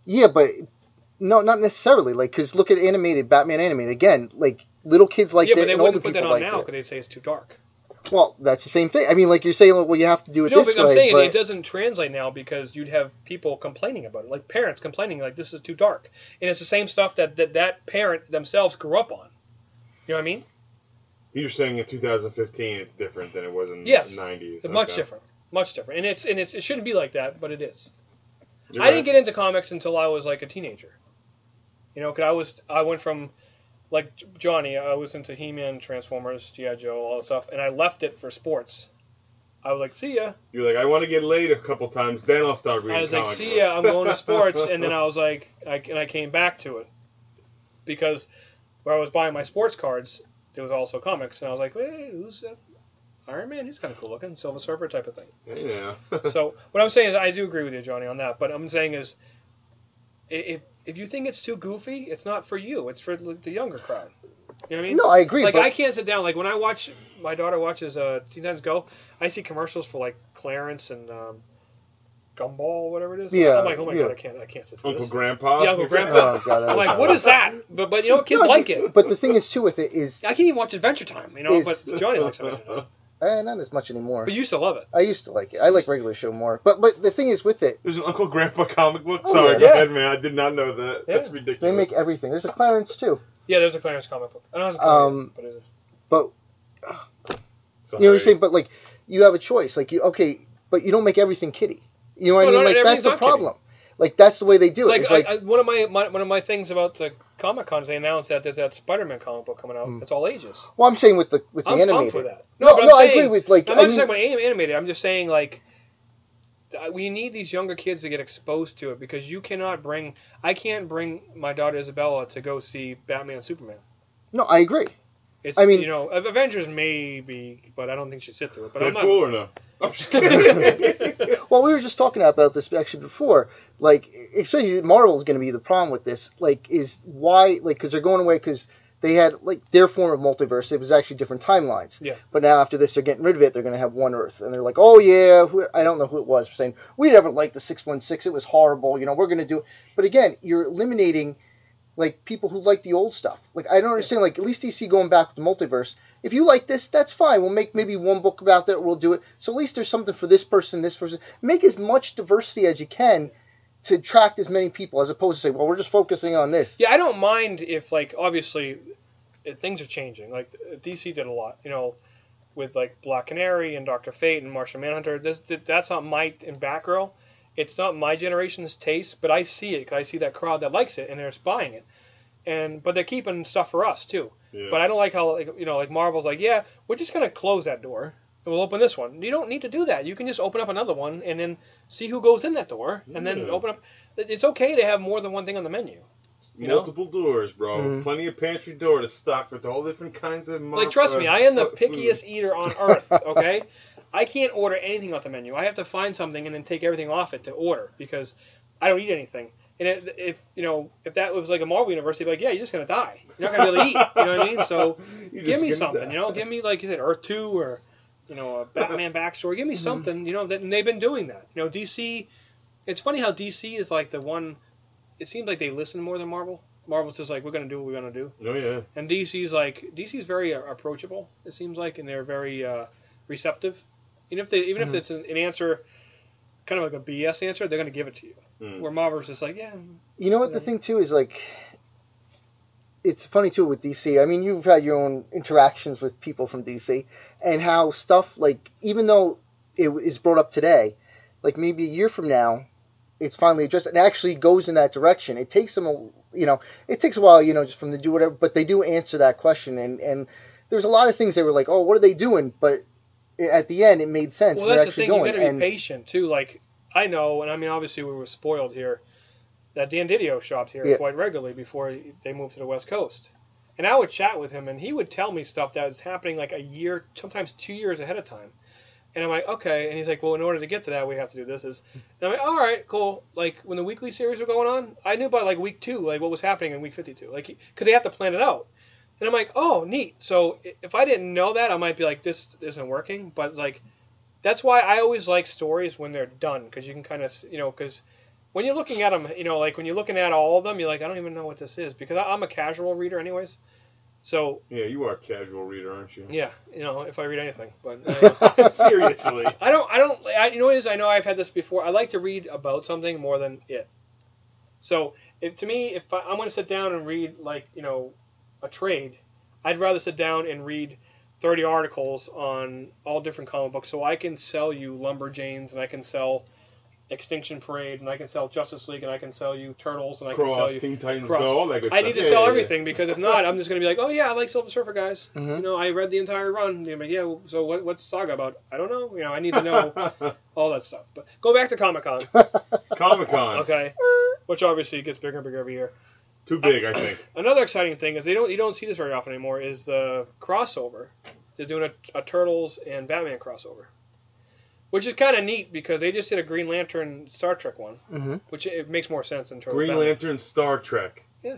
Yeah, but no, not necessarily. Like, because look at animated Batman animated again. Like little kids like that. Yeah, but they wouldn't put that on now because they say it's too dark. Well, that's the same thing. I mean, like you're saying, well, you have to do it this way. No, but I'm saying it doesn't translate now because you'd have people complaining about it, like parents complaining, like this is too dark, and it's the same stuff that parent themselves grew up on. You know what I mean? You're saying in 2015 it's different than it was in Yes, the 90s. It's much different. Much different. And it shouldn't be like that, but it is. You're I right. didn't get into comics until I was like a teenager. You know, because I went from, like Jonny, I was into He-Man, Transformers, G.I. Joe, all that stuff, and I left it for sports. I was like, see ya. You're like, I want to get laid a couple times, then I'll start reading I was like, comic see ya, books. I'm going to sports, and then I was like, I came back to it. Because where I was buying my sports cards, there was also comics, and I was like, hey, who's that? Iron Man? He's kind of cool looking, Silver Surfer type of thing. Yeah. So what I'm saying is, I do agree with you, Jonny, on that. But I'm saying is, if you think it's too goofy, it's not for you. It's for the younger crowd. You know what I mean? No, I agree. Like but I can't sit down. Like when I watch, my daughter watches Teen Titans Go. I see commercials for like Clarence and Gumball, whatever it is. Yeah, I'm like, oh my god, I can't sit through Uncle this. Grandpa? Yeah, Uncle Grandpa. Oh, God, that I'm was like, what horrible. is that? But you know, kids No, like it. But the thing is too with it is, I can't even watch Adventure Time. You know, Is- but Jonny likes Adventure Time. not as much anymore. But you still love it. I used to like it. I like regular show more. But the thing is with it, There's an Uncle Grandpa comic book? Oh, Sorry, yeah. go ahead, man. I did not know that. Yeah. That's ridiculous. they make everything. There's a Clarence too. Yeah, there's a Clarence comic book. I don't know how it's called, but it is. But Sorry. you know what I'm saying? But like you have a choice. Like but you don't make everything kiddie. You know what No, I mean? no, Like that's everything's the not kiddie. problem. Like that's the way they do it. Like, It's like one of my things about the Comic Con is they announced that there's that Spider-Man comic book coming out. It's all ages. well, I'm saying with the I'm pumped animated. with that. No, but no, I'm I saying, agree with like. I'm I not mean, just talking about animated. I'm just saying like we need these younger kids to get exposed to it because I can't bring my daughter Isabella to go see Batman and Superman. no, I agree. It's, I mean- you know, Avengers maybe, but I don't think she'd sit through it. But I'm not. Deadpool or no? I'm just kidding. Well, we were just talking about this actually before. Like, especially Marvel is going to be the problem with this. Like, is why like because they're going away because they had like their form of multiverse. It was actually different timelines. Yeah. But now after this, they're getting rid of it. They're going to have one Earth, and they're like, oh yeah, I don't know who it was saying we never liked the 616. It was horrible. You know, we're going to do it. But again, you're eliminating like people who like the old stuff. Like I don't understand. Like at least DC going back with the multiverse. If you like this, that's fine. We'll make maybe one book about that. We'll do it. So at least there's something for this person, this person. Make as much diversity as you can to attract as many people, as opposed to say, well, we're just focusing on this. Yeah, I don't mind if like obviously things are changing. Like DC did a lot, you know, with like Black Canary and Dr. Fate and Martian Manhunter. That's not my and Batgirl. It's not my generation's taste, but I see it 'cause I see that crowd that likes it and they're buying it. But they're keeping stuff for us too. Yeah. But I don't like how like Marvel's like, yeah, we're just gonna close that door and we'll open this one. You don't need to do that. You can just open up another one and then see who goes in that door and then Yeah. open up. It's okay to have more than one thing on the menu. You know? Multiple doors, bro. Mhm. Plenty of pantry door to stock with all different kinds of. Like, trust me, I am the food. pickiest eater on earth, okay? I can't order anything off the menu. I have to find something and then take everything off it to order because I don't eat anything. And if that was like a Marvel universe, they'd be like, yeah, you're just going to die. You're not going to be able to eat. You know what I mean? So You're give just me gonna something, die. Give me, like you said, Earth 2 or, a Batman backstory. Give me something, and they've been doing that. DC, it's funny how DC is like the one, it seems like they listen more than Marvel. Marvel's just like, we're going to do what we're going to do. Oh yeah. And DC's very approachable, it seems like, and they're very receptive. Even if it's an answer, kind of like a BS answer, they're going to give it to you. Where Marvel's just like, yeah. You know what the thing too is like, it's funny too with DC. I mean, you've had your own interactions with people from DC, and how stuff like, even though it is brought up today, like maybe a year from now, it's finally addressed and actually goes in that direction. It takes them it takes a while, just from them to do whatever, but they do answer that question. And there's a lot of things they were like, oh, what are they doing? But at the end, it made sense. Well, They're that's the actually thing. You going. got to be patient too. Like I know, and I mean, obviously, we were spoiled here. That Dan Didio shopped here quite regularly before they moved to the West Coast, and I would chat with him, and he would tell me stuff that was happening like a year, sometimes 2 years ahead of time. And I'm like, okay. And he's like, well, in order to get to that, we have to do this. And I'm like, all right, cool. Like when the weekly series were going on, I knew by like week 2, like what was happening in week 52, like because they have to plan it out. And I'm like, oh, neat. So if I didn't know that, I might be like, this isn't working. But like, that's why I always like stories when they're done, because you can kind of, because when you're looking at them, like when you're looking at all of them, you're like, I don't even know what this is, because I'm a casual reader anyways. So yeah, you are a casual reader, aren't you? yeah, if I read anything, but Seriously. I know I've had this before. I like to read about something more than it. So to me, if I'm going to sit down and read like a trade, I'd rather sit down and read 30 articles on all different comic books, so I can sell you Lumberjanes, and I can sell Extinction Parade, and I can sell Justice League, and I can sell you Turtles, and I can sell you Teen Titans Cross. Go, all that good I stuff. need to sell everything, because if not, I'm just going to be like, oh yeah, I like Silver Surfer guys. Mhm. You know, I read the entire run. You're like, yeah, so what's Saga about? I don't know. You know, I need to know all that stuff. But go back to Comic-Con. Comic-Con. Okay. Which obviously gets bigger and bigger every year. Too big, I think. Another exciting thing is you don't see this very often anymore is the crossover. They're doing a Turtles and Batman crossover, which is kind of neat because they just did a Green Lantern Star Trek one, which it makes more sense than Turtles. Green Batman. Lantern Star Trek. Yeah.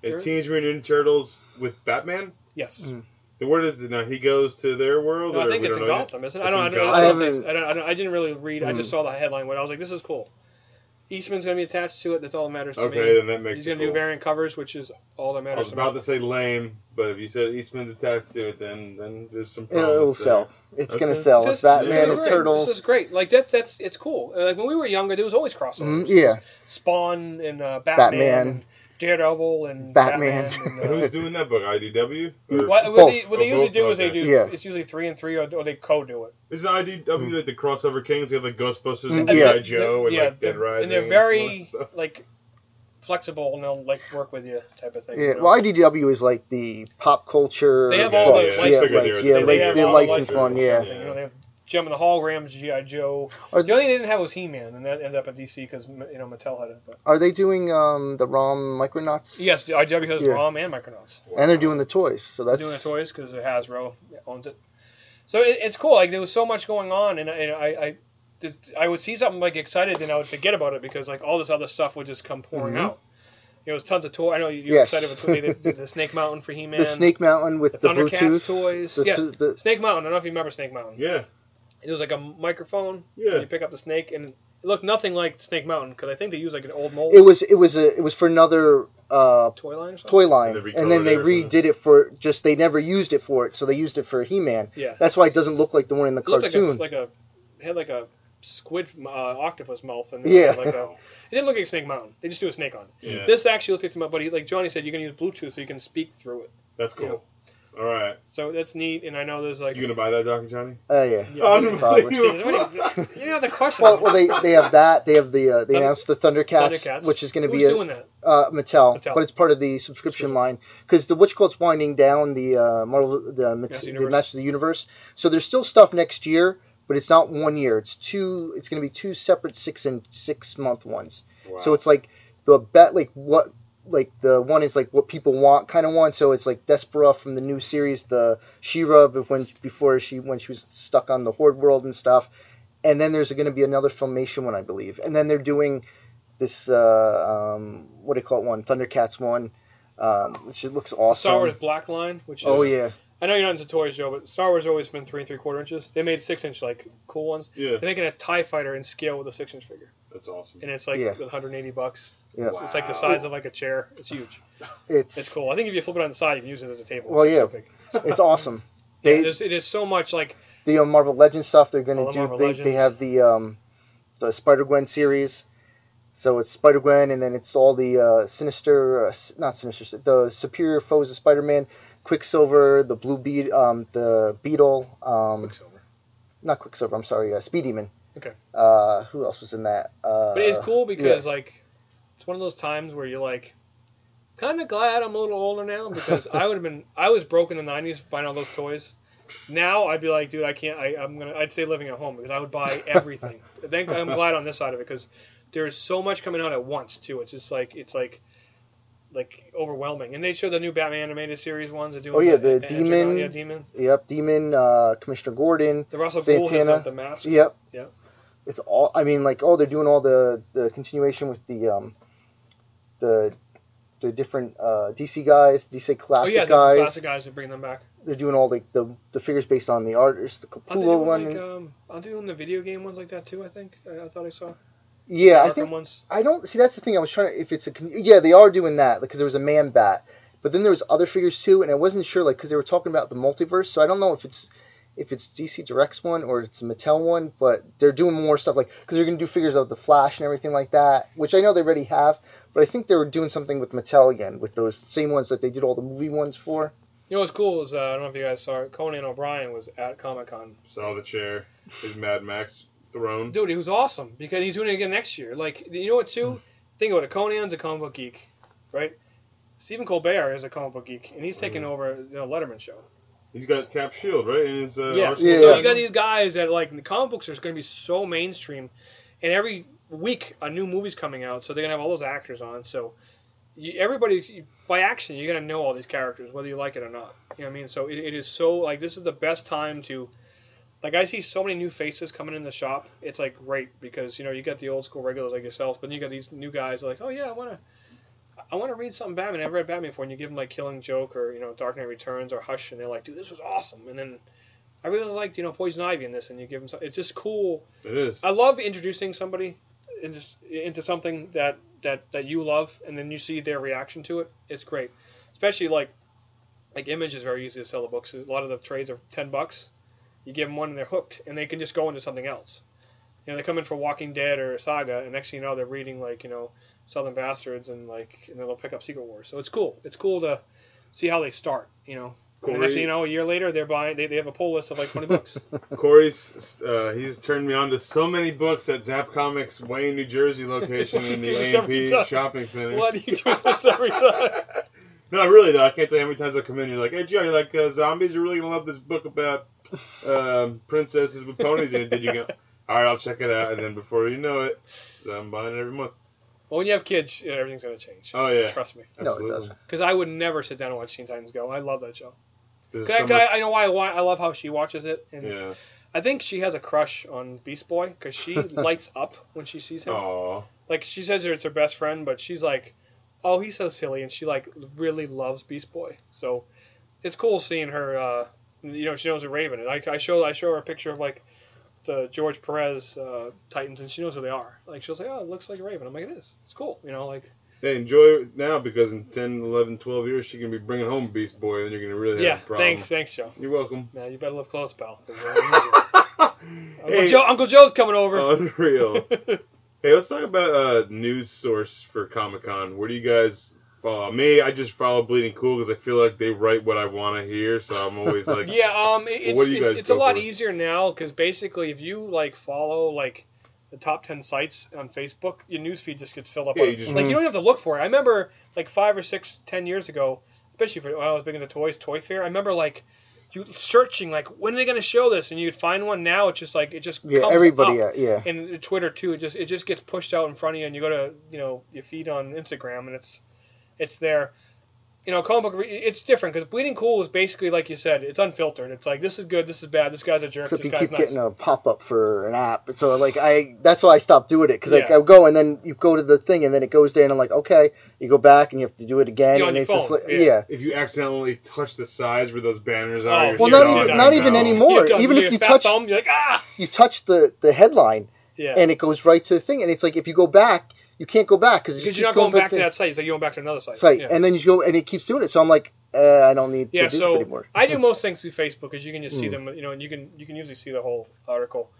And Teenage Mutant Ninja Turtles with Batman? Yes. And where does it now? He goes to their world? No, or I think we it's in don't know yet? Gotham, isn't it? It's I in don't. Gotham? I didn't really read. I just saw the headline when I was like, this is cool. Eastman's going to be attached to it. That's all that matters to me. Okay, then that makes He's it going to do cool. variant covers, which is all that I matters was to me. about to say lame, but if you said Eastman's attached to it, then there's some promise It'll there. sell. It's Okay. gonna sell. It's Batman, it's great. Turtles. This is great. Like it's cool. Like when we were younger, there was always crossovers. Yeah. Spawn and Batman, Batman. and Daredevil and Batman. and, Who's doing that book? IDW? Or- what Both. they usually do is they Okay. do. Yeah. It's usually 3 and 3, or they co-do it. Isn't IDW like the crossover kings? They have like Ghostbusters and Yeah. G.I. Joe and like Dead Rising. and they're some very other stuff. like flexible and they'll like work with you type of thing. Yeah, you know? well, IDW is like the pop culture. They have Okay, all the books. licenses. Yeah, like They have the all the licensed licenses. one. Yeah. You know, they have Gem and the Holograms, G.I. Joe. Are- The only thing they didn't have was He-Man, and that ended up at DC because Mattel had it. But Are they doing the ROM Micronauts? yes, the IDW has Yeah. ROM and Micronauts. And they're doing the toys, so They're that's doing the toys because Hasbro owns it. So it's cool. Like there was so much going on, and I would see something like excited, then I would forget about it because like all this other stuff would just come pouring out. You know, there's tons of toys. I know you're Yes. excited about the Snake Mountain for He-Man. the Snake Mountain with the the Thundercats Bluetooth toys. the- Yeah, the- Snake Mountain. I don't know if you remember Snake Mountain. Yeah. It was like a microphone. Yeah. And you pick up the snake, and it looked nothing like Snake Mountain because I think they used like an old mold It was for another toy line or something. toy line, And they and then they recolored it. redid it for just they never used it for it, so they used it for He-Man. Yeah. That's why it doesn't look like the one in the It looked cartoon. it had like a squid octopus mouth, and Yeah. it didn't look like Snake Mountain. They just do a snake on it. Yeah. This actually looked like Snake Mountain, but like Johnny said, you can use Bluetooth so you can speak through it. That's cool. Yeah. All right. So that's neat, and I know there's like You gonna buy that, Dr. Johnny? Yeah. yeah, Probably. you know the question. Well, they have that. They have the they announced the Thundercats, which is going to Who's be doing that? Mattel, Mattel. but it's part of the subscription line because the Witchcoat's winding down the Marvel the Master of the Universe. So there's still stuff next year, but it's not 1 year. It's two. It's going to be 2 separate 6 month ones. Wow. So it's like the one is like what people want kind of one. So it's like Despera from the new series, the She-Ra when she was stuck on the Horde world and stuff. And then there's going to be another Filmation one, I believe. And then they're doing this what do you call it one? Thundercats one, which looks awesome. Star Wars Black Line, which is, Oh yeah. I know you're not into toys, Joe, but Star Wars has always been 3 3/4 inches. They made 6-inch like cool ones. Yeah. They're making a TIE fighter in scale with a 6-inch figure, That's awesome. and it's like Yeah. $180. Yeah. It's like the size of like a chair. It's huge. It's It's cool. I think if you flip it on the side, you can use it as a table. Well, It's yeah. so big. it's awesome. Yeah, They it is so much like the Marvel Legends stuff they're going All to the Marvel do. They have the Spider-Gwen series. So it's Spider-Gwen, and then it's all the the Superior Foes of Spider-Man, Quicksilver, the the Beetle, Quicksilver. not Quicksilver, I'm sorry, Speed Demon. Okay. Who else was in that? But it's cool because like it's one of those times where you're like kind of glad I'm a little older now because I was broke in the 90s buying all those toys. Now I'd be like, dude, I can't. I'd stay living at home because I would buy everything. I'm glad on this side of it because there's so much coming out at once too. It's just like like overwhelming. And they show the new Batman animated series ones. They're doing Oh yeah, the Demon. Yeah, Demon. Yep, Demon. Commissioner Gordon. The Russell Gould has Santana. like, the mask. Yep. Yeah. It's all. I mean, like, they're doing all the continuation with the different DC guys, DC classic the guys. classic guys are bringing them back. They're doing all the figures based on the artist, the Aren't they Capullo doing, one. aren't they doing the video game ones like that too? I think I thought I saw. Yeah, I Arkham think ones. I don't see. That's the thing. I was trying to. If it's yeah, they are doing that because there was a Man Bat, but then there was other figures too, and I wasn't sure because they were talking about the multiverse. So I don't know if it's DC Direct's one or it's a Mattel one, but they're doing more stuff because they're going to do figures of the Flash and everything like that, which I know they already have, but I think they were doing something with Mattel again with those same ones that they did all the movie ones for. You know what's cool is I don't know if you guys saw it. Conan O'Brien was at Comic-Con. Saw the chair, his Mad Max throne. Dude, he was awesome because he's doing it again next year. Like, you know what, too? Think about it. Conan's a comic book geek, right? Stephen Colbert is a comic book geek, and he's taking over Letterman show. He's got Cap Shield, right? In his yeah. arsenal. So you got these guys that like the comic books are going to be so mainstream, and every week a new movie's coming out, so they're going to have all those actors on. So everybody by action, you're going to know all these characters, whether you like it or not. You know what I mean? So it is so like this is the best time to. Like, I see so many new faces coming in the shop. It's, like, great because, you know, you got the old school regulars like yourself, but then you got these new guys like, oh, yeah, I want to read something Batman. I've read Batman before, and you give them, like, Killing Joke or, you know, Dark Knight Returns or Hush, and they're like, dude, this was awesome. And then I really liked, you know, Poison Ivy in this, and you give them something. It's just cool. It is. I love introducing somebody into something that you love, and then you see their reaction to it. It's great. Especially, like Image is very easy to sell the books. A lot of the trades are $10. You give them one and they're hooked, and they can just go into something else. You know, they come in for Walking Dead or Saga, and next thing you know, they're reading like, you know, Southern Bastards, and then they'll pick up Secret Wars. So it's cool. It's cool to see how they start. You know, Corry, and next thing you know, a year later, they're buying. They have a pull list of like 20 books. Corey's he's turned me on to so many books at Zapp Comics Wayne, New Jersey location in the A&P shopping center. Why do you do this every time? No, really though, I can't tell you how many times I come in and you're like, hey Joe, you like zombies? You're really gonna love this book about princesses with ponies in it. Did you go? All right, I'll check it out. And then before you know it, I'm buying it every month. Well, when you have kids, everything's gonna change. Oh yeah, trust me. Absolutely. No, it doesn't. Because I would never sit down and watch Teen Titans Go. I love that show. So I know why I love how she watches it. And yeah. I think she has a crush on Beast Boy because she lights up when she sees him. Aww. Like, she says it's her best friend, but she's like, oh, he's so silly, and she like really loves Beast Boy. So it's cool seeing her. You know, she knows a Raven, and I show her a picture of like the George Perez Titans, and she knows who they are. Like, she'll say, oh, it looks like a Raven. I'm like, it is. It's cool. You know, like. Hey, enjoy it now because in 10, 11, 12 years she can be bringing home Beast Boy, and then you're gonna really have a problem. Thanks, Joe. You're welcome. Yeah, you better live close, pal. Hey, Uncle Joe's coming over. Unreal. Hey, let's talk about a news source for Comic-Con. Where do you guys follow? Me, I just follow Bleeding Cool because I feel like they write what I want to hear, so I'm always like... Yeah, it's a lot for? easier now because basically if you like follow like the top 10 sites on Facebook, your newsfeed just gets filled up. Yeah, you don't have to look for it. I remember like 5 or 6, 10 years ago, especially when I was big into toys, Toy Fair, I remember like you searching like when are they going to show this, and you'd find one. Now it's just like it just comes everybody up. yeah. And Twitter too, it just gets pushed out in front of you, and you go to your feed on Instagram, and it's there. You know, comic book, it's different because Bleeding Cool is basically like you said, it's unfiltered. It's like this is good, this is bad, this guy's a jerk. Except this you guy's keep nice. getting a pop up for an app, so like that's why I stopped doing it because Yeah. I go and then you go to the thing and then it goes there and I'm like okay, you go back and you have to do it again You're on and your it's just phone, like yeah. If you accidentally touch the sides where those banners are, Oh, you're well done. not even anymore. Even if you touch thumb, you're like you touch the headline yeah. and it goes right to the thing and it's like if you go back you can't go back because Because you're not going back to that site, so you're going back to another site. Yeah. and then you go and it keeps doing it so I'm like I don't need to do this anymore. I do most things through Facebook because you can just see them, and you can usually see the whole article.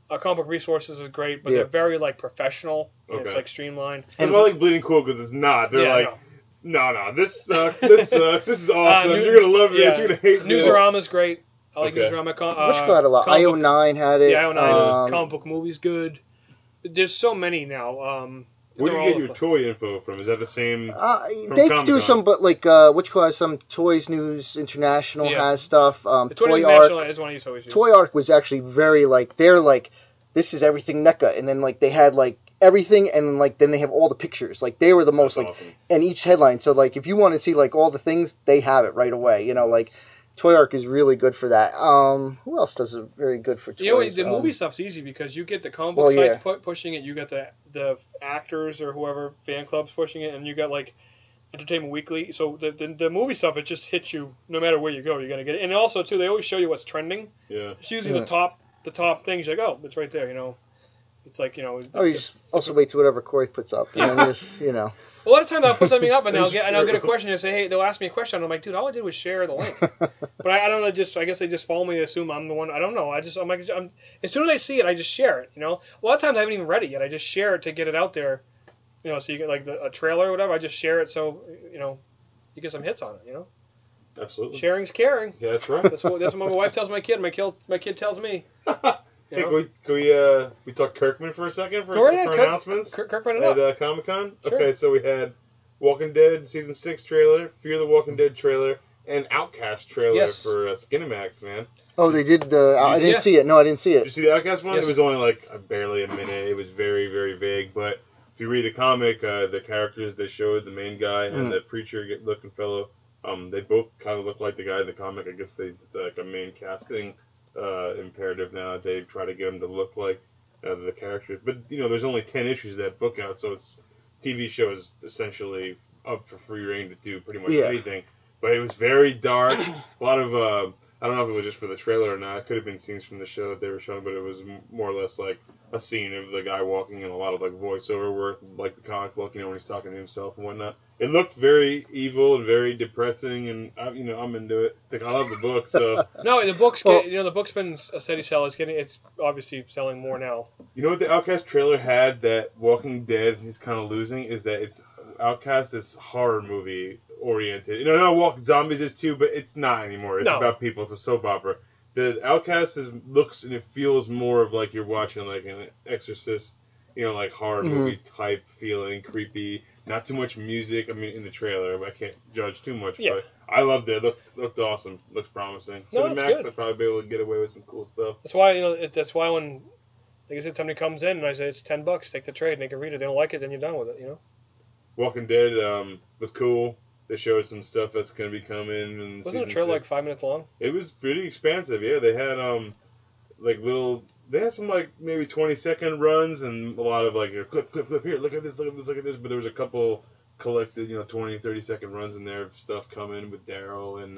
Comic Book Resources is great, but they're very like professional. And it's like streamlined. That's why I like Bleeding Cool because it's not. They're like, no, this sucks. This sucks. This is awesome. You're gonna love this. You're gonna hate this. Newsarama's great. I like Newsarama. Which got a lot. IO9 had it. Yeah, IO9. Comic Book Movies good. There's so many now. Where do you get your toy info from? Is that the same? They do some, but like has some Toys News International has stuff. Toy Arc is one I used to always use. Toy Arc was actually very like they're like this is everything NECA, and then like they had like everything, and like then they have all the pictures. Like they were the most That's like, awesome. and each headline. So like if you want to see like all the things, they have it right away. You know, like Toy Arc is really good for that. Who else does it very good for toys? You know, the movie stuff's easy because you get the comic book sites pushing it, you get the actors or whoever fan clubs pushing it, and you got like Entertainment Weekly. So the movie stuff, it just hits you no matter where you go. You're gonna get it, and also too, they always show you what's trending. Yeah. It's usually the top things. You're like, oh, it's right there. You know, it's like you just also wait till whatever Corey puts up, and then just A lot of times I'll put something up and I'll get a question and say, hey, they'll ask me a question. And I'm like, dude, all I did was share the link. But I don't know, I guess they just follow me, assume I'm the one. I don't know. I'm like, as soon as I see it, I just share it. You know, a lot of times I haven't even read it yet. I just share it to get it out there. You know, so you get like a trailer or whatever. I just share it so you get some hits on it. You know. Absolutely. Sharing's caring. Yeah, that's right. That's what my wife tells my kid. My kid tells me. Hey, can we talk Kirkman for a second for announcements? Kirkman at Comic-Con? Sure. Okay, so we had Walking Dead Season 6 trailer, Fear the Walking Dead trailer, and Outcast trailer for Skinemax, man. Oh, they did the... I didn't see it. No, I didn't see it. Did you see the Outcast one? Yes. It was only like barely a minute. It was very, very vague, but if you read the comic, the characters they showed, the main guy and the preacher-looking fellow, they both kind of look like the guy in the comic. I guess it's like a main casting imperative now. They try to get them to look like the characters. But, there's only 10 issues of that book out, so it's TV show is essentially up for free reign to do pretty much anything. But it was very dark. A lot of... I don't know if it was just for the trailer or not. It could have been scenes from the show that they were showing, but it was more or less like a scene of the guy walking and a lot of like voiceover work, like the comic book, when he's talking to himself and whatnot. It looked very evil and very depressing, and I'm into it. I love the book, so. No, the book's the book's been a steady seller. It's obviously selling more now. You know what the Outcast trailer had that Walking Dead is kind of losing is that it's Outcast is horror movie oriented. Zombies is too, but it's not anymore. It's about people. It's a soap opera. The Outcast looks and it feels more of like you're watching like an Exorcist, like horror movie type feeling, creepy. Not too much music. I mean, in the trailer, but I can't judge too much. Yeah. But I loved it. Looked awesome. Looks promising. So Max will probably be able to get away with some cool stuff. That's why that's why when, like I said, somebody comes in and I say it's $10, take the trade, and they can read it. They don't like it, then you're done with it. Walking Dead was cool. They showed some stuff that's going to be coming. And wasn't the trailer like 5 minutes long? It was pretty expansive. Yeah, they had They had some like maybe 20-second runs and a lot of like clip here. Look at this. But there was a couple collected 20, 30-second runs in there of stuff coming with Daryl and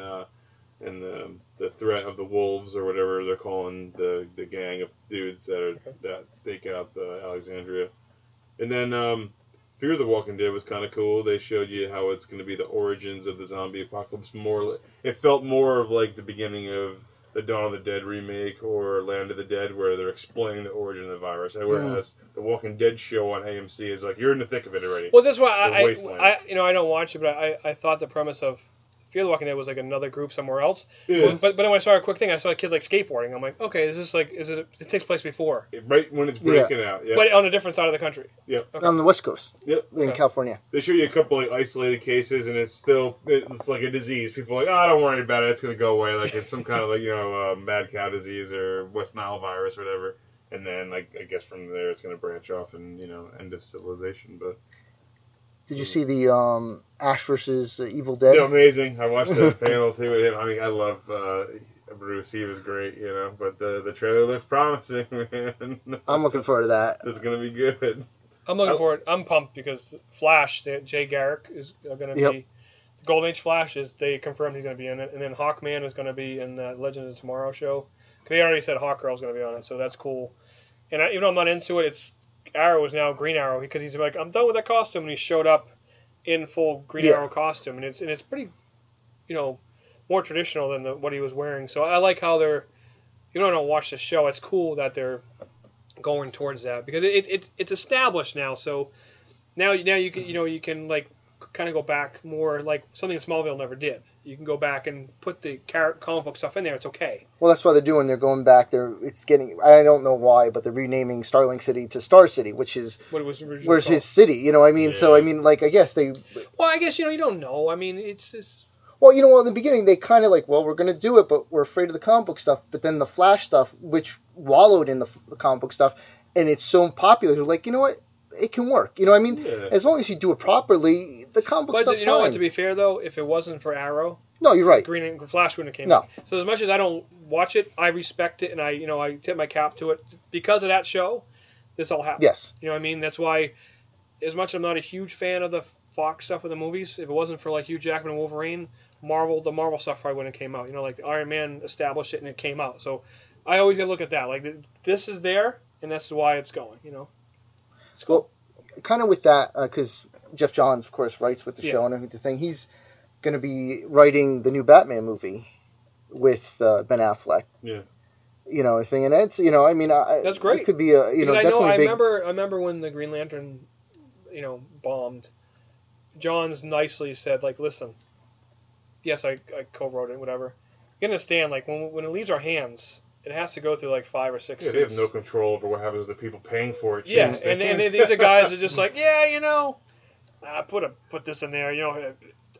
the threat of the wolves or whatever they're calling the gang of dudes that stake out Alexandria. And then Fear the Walking Dead was kind of cool. They showed you how it's going to be the origins of the zombie apocalypse. It felt more of like the beginning of the Dawn of the Dead remake or Land of the Dead, where they're explaining the origin of the virus. Whereas the Walking Dead show on AMC is like you're in the thick of it already. Well, that's why I don't watch it, but I thought the premise of Fear the Walking Dead was like another group somewhere else. Yeah. But then when I saw a quick thing, I saw kids like skateboarding. I'm like, okay, it takes place before? Right when it's breaking out. Yeah. But on a different side of the country. Yep. Okay. On the West Coast. Yep. In California. They show you a couple like isolated cases, and it's like a disease. People are like, don't worry about it. It's going to go away. Like it's some kind of like mad cow disease or West Nile virus or whatever. And then I guess from there it's going to branch off and end of civilization. But. Did you see the Ash versus Evil Dead? Yeah, amazing. I watched the panel too with him. I mean, I love Bruce. He was great, But the trailer looks promising, man. I'm looking forward to that. It's gonna be good. I'm looking forward. I'm pumped because Flash, Jay Garrick is going to be. The Golden Age Flash they confirmed he's going to be in it, and then Hawkman is going to be in the Legend of Tomorrow show. They already said Hawkgirl's going to be on it, so that's cool. And even though I'm not into it, Arrow is now Green Arrow because he's like, I'm done with that costume, and he showed up in full Green Arrow costume, and it's pretty, more traditional than what he was wearing. So I like how they're, I don't watch the show. It's cool that they're going towards that because it's established now. So now you can you can like kind of go back more like something Smallville never did. You can go back and put the comic book stuff in there. It's okay. Well, that's what they're doing. They're going back. It's getting. I don't know why, but they're renaming Starling City to Star City, which is what it was originally where's called. his city. You know what I mean? Yeah. So I mean, like I guess they. Well, I guess you don't know. I mean, it's. Well, in the beginning they kind of like, well, we're going to do it, but we're afraid of the comic book stuff. But then the Flash stuff, which wallowed in the comic book stuff, and it's so popular, they're like, you know what? It can work. You know what I mean? Yeah. As long as you do it properly, the comic book stuff's fine. What, to be fair, though, if it wasn't for Arrow... No, you're right. Green and Flash wouldn't have came out. So as much as I don't watch it, I respect it, and I tip my cap to it. Because of that show, this all happened. Yes. You know what I mean? That's why, as much as I'm not a huge fan of the Fox stuff with the movies, if it wasn't for like Hugh Jackman and Wolverine, the Marvel stuff probably wouldn't have came out. Like Iron Man established it and it came out. So I always gotta look at that. Like this is there, and that's why it's going. It's cool. Well, kind of with that, because Jeff Johns, of course, writes with the show and everything. He's going to be writing the new Batman movie with Ben Affleck. Yeah. Thing, and it's I mean, that's great. It could be a definitely I big. I remember when the Green Lantern, bombed. Johns nicely said, like, listen, yes, I co-wrote it, whatever. You understand, like, when it leaves our hands, it has to go through, like, 5 or 6 Yeah, they have no control over what happens to the people paying for it. Yeah, and these are guys that are just like, yeah, put this in there,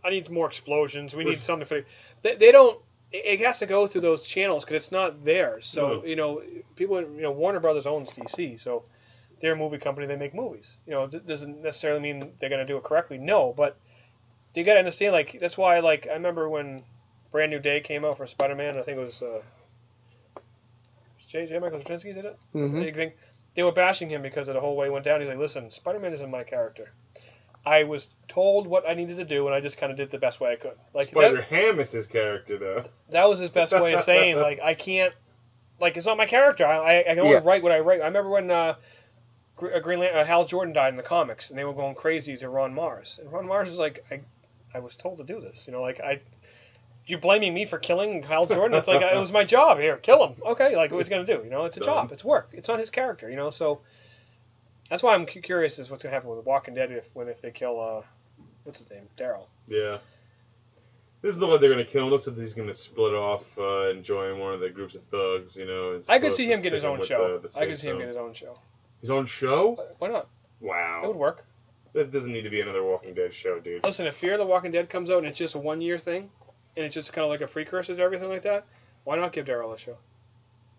I need more explosions, we need something for... They don't... It has to go through those channels because it's not theirs. So, people, Warner Brothers owns DC, so they're a movie company, they make movies. It doesn't necessarily mean they're going to do it correctly, no, but you got to understand, like, that's why, like, I remember when Brand New Day came out for Spider-Man, I think it was J. Michael Straczynski did it? Mm-hmm. They were bashing him because of the whole way it went down. He's like, listen, Spider-Man isn't my character. I was told what I needed to do, and I just kind of did the best way I could. Like Spider-Ham is his character, though. That was his best way of saying, like, I can't, like, it's not my character. I can only write what I write. I remember when Hal Jordan died in the comics, and they were going crazy to Ron Mars. And Ron Mars was like, I was told to do this. You blaming me for killing Hal Jordan? It's like, it was my job. Here, kill him. Okay, like, what's he going to do? It's a job. It's work. It's not his character, so... That's why I'm curious as what's going to happen with The Walking Dead if they kill, what's his name, Daryl. Yeah. This is the one they're going to kill him. Looks like he's going to split off and join one of the groups of thugs, I could see him get his own show. I could see him get his own show. His own show? Why not? Wow. It would work. This doesn't need to be another Walking Dead show, dude. Listen, if Fear the Walking Dead comes out and it's just a 1-year thing, and it's just kind of like a precursor to everything like that, why not give Daryl a show?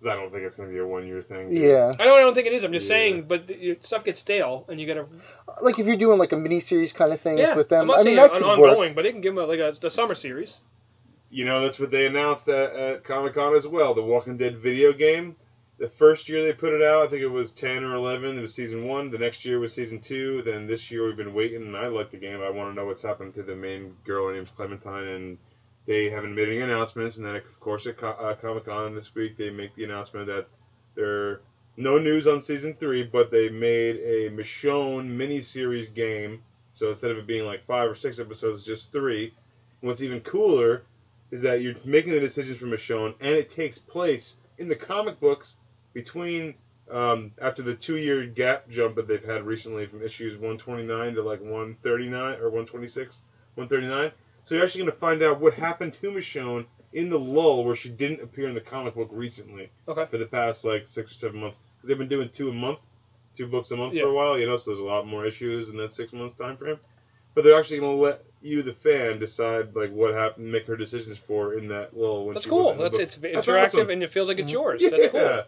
I don't think it's going to be a 1-year thing. Dude. Yeah. I don't think it is. I'm just saying, but stuff gets stale, and you got to... Like, if you're doing, like, a mini-series kind of thing with them, I'm not saying that an could ongoing, work. but they can give them, the summer series. That's what they announced at Comic-Con as well. The Walking Dead video game. The first year they put it out, I think it was 10 or 11. It was Season 1. The next year was Season 2. Then this year we've been waiting, and I like the game. I want to know what's happened to the main girl. Her name's Clementine, and... They haven't made any announcements, and then, of course, at Comic-Con this week, they make the announcement that there are no news on Season 3, but they made a Michonne miniseries game. So instead of it being like 5 or 6 episodes, it's just 3. And what's even cooler is that you're making the decisions for Michonne, and it takes place in the comic books between, after the 2-year gap jump that they've had recently from issues 129 to like 139, or 126, 139. So you're actually going to find out what happened to Michonne in the lull where she didn't appear in the comic book recently. Okay. For the past, 6 or 7 months. Because they've been doing 2 books a month for a while, so there's a lot more issues in that 6 months time frame. But they're actually going to let you, the fan, decide, what happened, make her decisions for in that lull. When That's she cool. It's interactive, awesome. And it feels like it's yours. That's cool.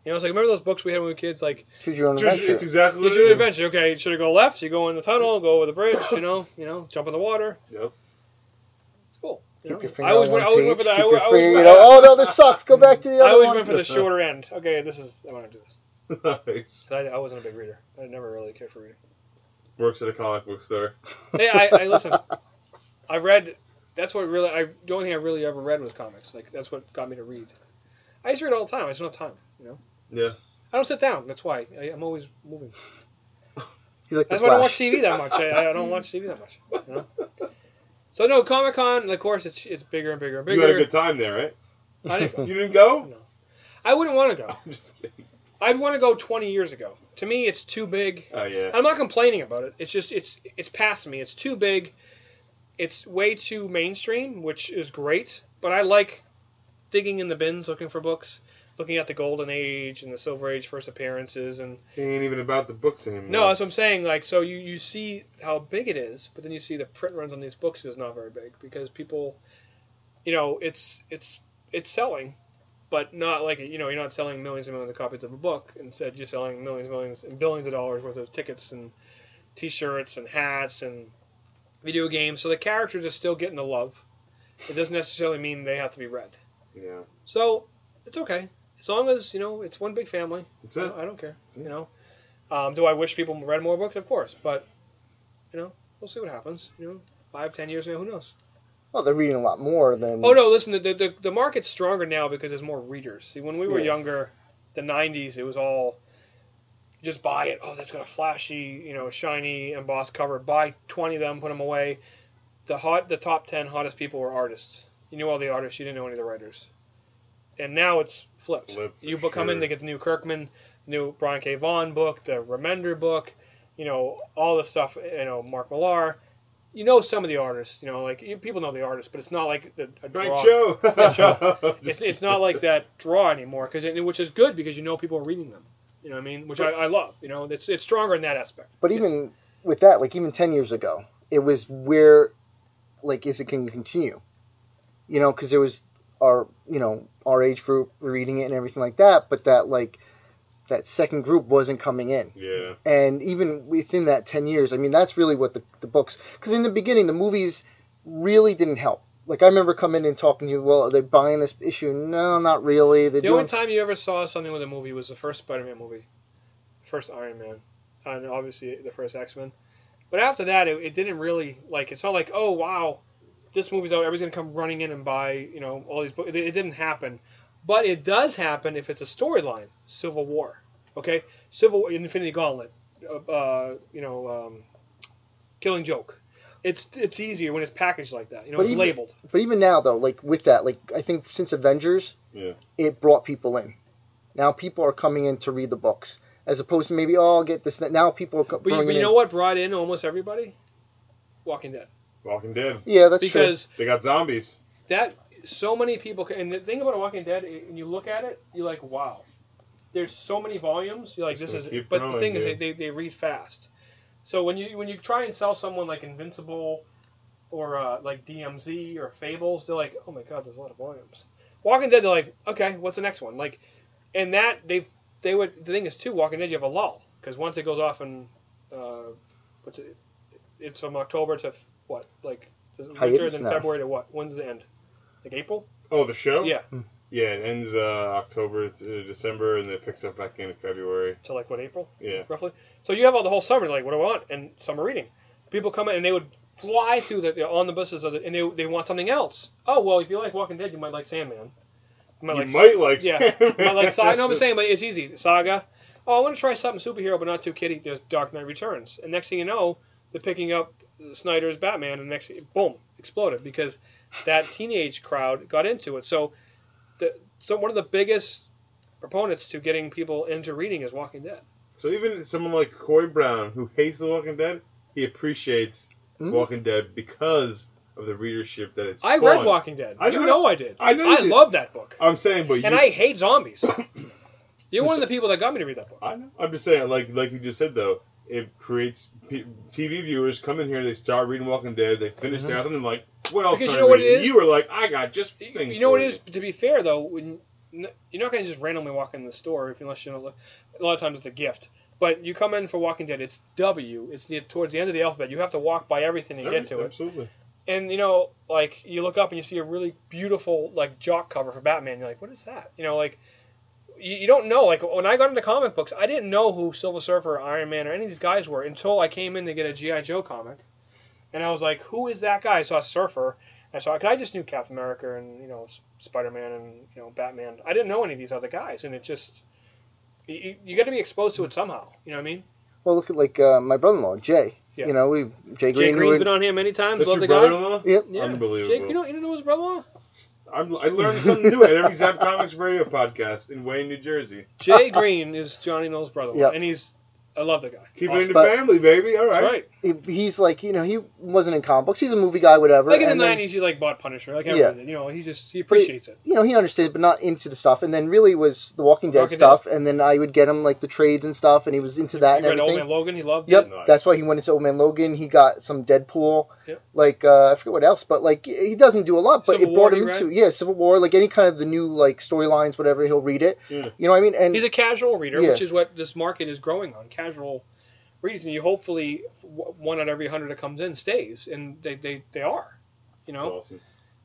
It's like, remember those books we had when we were kids, like... Choose your own adventure. It's exactly what Choose it your is. adventure. Okay, should I go left? You go in the tunnel, go over the bridge, jump in the water. Yep. Cool. Keep your finger I always on went one for page, the... keep your finger, oh no, this sucked, go back to the other one. I always went for the shorter end. Okay, I want to do this. Nice. I wasn't a big reader. I never really cared for reading. Works at a comic book store. Hey, I listen. I read. That's what really. The only thing I really ever read was comics. Like that's what got me to read. I used to read all the time. I just don't have time. Yeah. I don't sit down. That's why I'm always moving. He's like that's why I don't watch TV that much. I don't watch TV that much. So no, Comic-Con. Of course, it's bigger and bigger and bigger. You had a good time there, right? I didn't go. You didn't go? No. I wouldn't want to go. I'm just kidding. I'd want to go 20 years ago. To me, it's too big. Oh yeah. I'm not complaining about it. It's just it's past me. It's too big. It's way too mainstream, which is great. But I like digging in the bins, looking for books, looking at the Golden Age and the Silver Age first appearances, and It ain't even about the books anymore. no, that's what I'm saying. Like, so you see how big it is, but then you see the print runs on these books is not very big because people, it's selling. But not like, you're not selling millions and millions of copies of a book. Instead, you're selling millions and billions of dollars worth of tickets and T-shirts and hats and video games. So the characters are still getting the love. It doesn't necessarily mean they have to be read. Yeah. So it's okay. As long as, it's one big family. That's it. I don't care. Do I wish people read more books? Of course. But, we'll see what happens. 5, 10 years ago, who knows? Well, they're reading a lot more than... Oh, no, listen, the market's stronger now because there's more readers. See, when we were younger, the 90s, it was all, just buy it. Oh, that's got a flashy, shiny, embossed cover. Buy 20 of them, put them away. The top 10 hottest people were artists. You knew all the artists, you didn't know any of the writers. And now it's flipped. You come in to get the new Kirkman, new Brian K. Vaughan book, the Remender book, all the stuff, Mark Millar. you know some of the artists, like people know the artists, but it's not like a Frank draw. Cho. It's not like that draw anymore, which is good because people are reading them. You know what I mean? Which I love. It's stronger in that aspect. But even with that, like even 10 years ago, it was where, like, can you continue? Because there was our age group reading it and everything like that, but that second group wasn't coming in. Yeah. And even within that 10 years, I mean, that's really what the books, because in the beginning, the movies really didn't help. Like, I remember coming in and talking to you, well, are they buying this issue? No, not really. The only time you ever saw something with a movie was the first Spider-Man movie, the first Iron Man, and obviously the first X-Men. But after that, it didn't really, it's not like, oh, wow, this movie's out, everybody's going to come running in and buy, all these books. It didn't happen. But it does happen if it's a storyline. Civil War, okay? Civil War, Infinity Gauntlet, Killing Joke. It's easier when it's packaged like that. It's labeled. But even now, though, like with that, I think since Avengers, it brought people in. Now people are coming in to read the books, as opposed to maybe, I'll get this. Now people are But you know what brought in almost everybody? Walking Dead. Walking Dead. Yeah, that's because true. They got zombies. So many people, and the thing about Walking Dead, and you look at it, you're like, wow. There's so many volumes. You're like, this is. But the thing is, they read fast. So when you try and sell someone like Invincible, or like DMZ or Fables, they're like, oh my god, there's a lot of volumes. Walking Dead, they're like, okay, what's the next one? Like, and that they would. The thing is too, Walking Dead, you have a lull because once it goes off in, it's from October to what, like winter, then February to what? When's the end? Like April? Oh, the show? Yeah. Yeah, it ends October to December, and then it picks up back in February. To like what, April? Yeah. Roughly. So you have all the whole summer, like, what do I want? And summer reading. People come in and they would fly through the omnibuses and they want something else. Oh, well, if you like Walking Dead, you might like Sandman. You might like Sandman. You might like Saga. No, I'm saying, but it's easy. Saga. Oh, I want to try something superhero, but not too kiddie. There's Dark Knight Returns. And next thing you know, they're picking up Snyder's Batman, and next, boom, exploded because that teenage crowd got into it. So one of the biggest proponents to getting people into reading is Walking Dead. So even someone like Corry Brown, who hates The Walking Dead, he appreciates Walking Dead because of the readership that it's spawned. I read Walking Dead. I did. I love that book. I'm saying, but and I hate zombies. You're one of the people that got me to read that book. I know. I'm just saying, like you just said, though, it creates TV viewers come in here, they start reading Walking Dead, they finish there, and they're like, what else? Because you know what it is? You were like, I got just things. You know what it is? To be fair, though, when you're not going to just randomly walk in the store unless you know. A lot of times it's a gift. But you come in for Walking Dead, it's W. It's towards the end of the alphabet. You have to walk by everything to get to it. Absolutely. And, like, you look up and you see a really beautiful, like, jock cover for Batman. You're like, what is that? You don't know. Like, when I got into comic books, I didn't know who Silver Surfer or Iron Man or any of these guys were until I came in to get a G.I. Joe comic. And I was like, who is that guy? I saw Surfer. Cause I just knew Captain America and, Spider-Man and, Batman. I didn't know any of these other guys. And it just... You got to be exposed to it somehow. You know what I mean? Well, look at my brother-in-law, Jay. Yeah. Jay Green. Jay Green's been on here many times. That's Love your the brother-in-law? guy. Yep. Yeah. Unbelievable. Jake, you don't know his brother-in-law? I learned something new at every Zapp Comics radio podcast in Wayne, New Jersey. Jay Green is Johnny Knowles' brother-in-law, and I love the guy. Keep it in the family, baby. All right. Right. He's like, he wasn't in comic books. He's a movie guy, whatever. Like in the 90s, he bought Punisher. Like everything. He appreciates it. He understood, but not into the stuff. And then really was the Walking Dead stuff. And then I would get him like the trades and stuff, and he was into that and everything. Old Man Logan, he loved it. Nice. That's why he went into Old Man Logan. He got some Deadpool. Yep. Like I forget what else, but like he doesn't do a lot. But it brought him into Civil War, like any kind of the new like storylines, whatever. He'll read it. Yeah. You know what I mean? And he's a casual reader, which is what this market is growing on. Casual reading. You hopefully 1 out of every 100 that comes in stays, and they are. That's awesome.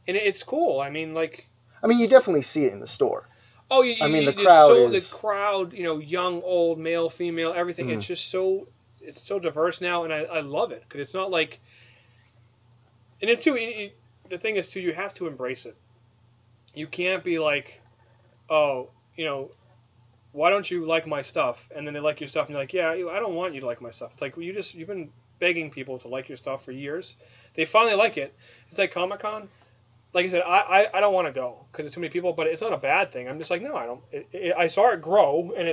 And it's cool. I mean, you definitely see it in the store. Oh, the crowd is... The crowd, young, old, male, female, everything. It's just so diverse now, and I love it because it's not like. And it's too. The thing is too, you have to embrace it. You can't be like, oh, why don't you like my stuff? And then they like your stuff, and you're like, yeah, I don't want you to like my stuff. It's like you've been begging people to like your stuff for years. They finally like it. It's like Comic-Con. Like I said, I don't want to go because there's too many people, but it's not a bad thing. I'm just like, no, I don't. I saw it grow, and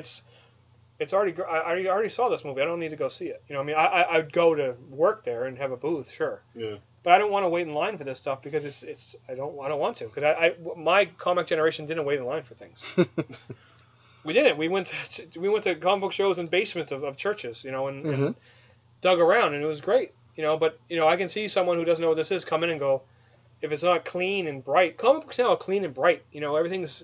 it's already. I already saw this movie. I don't need to go see it. You know, what I mean, I'd go to work there and have a booth, sure. Yeah. But I don't want to wait in line for this stuff because it's I don't want to because my comic generation didn't wait in line for things. We didn't. We went to comic book shows in basements of churches, you know, and dug around, and it was great, you know. But you know, I can see someone who doesn't know what this is come in and go, if it's not clean and bright, comic books now are clean and bright. You know, everything's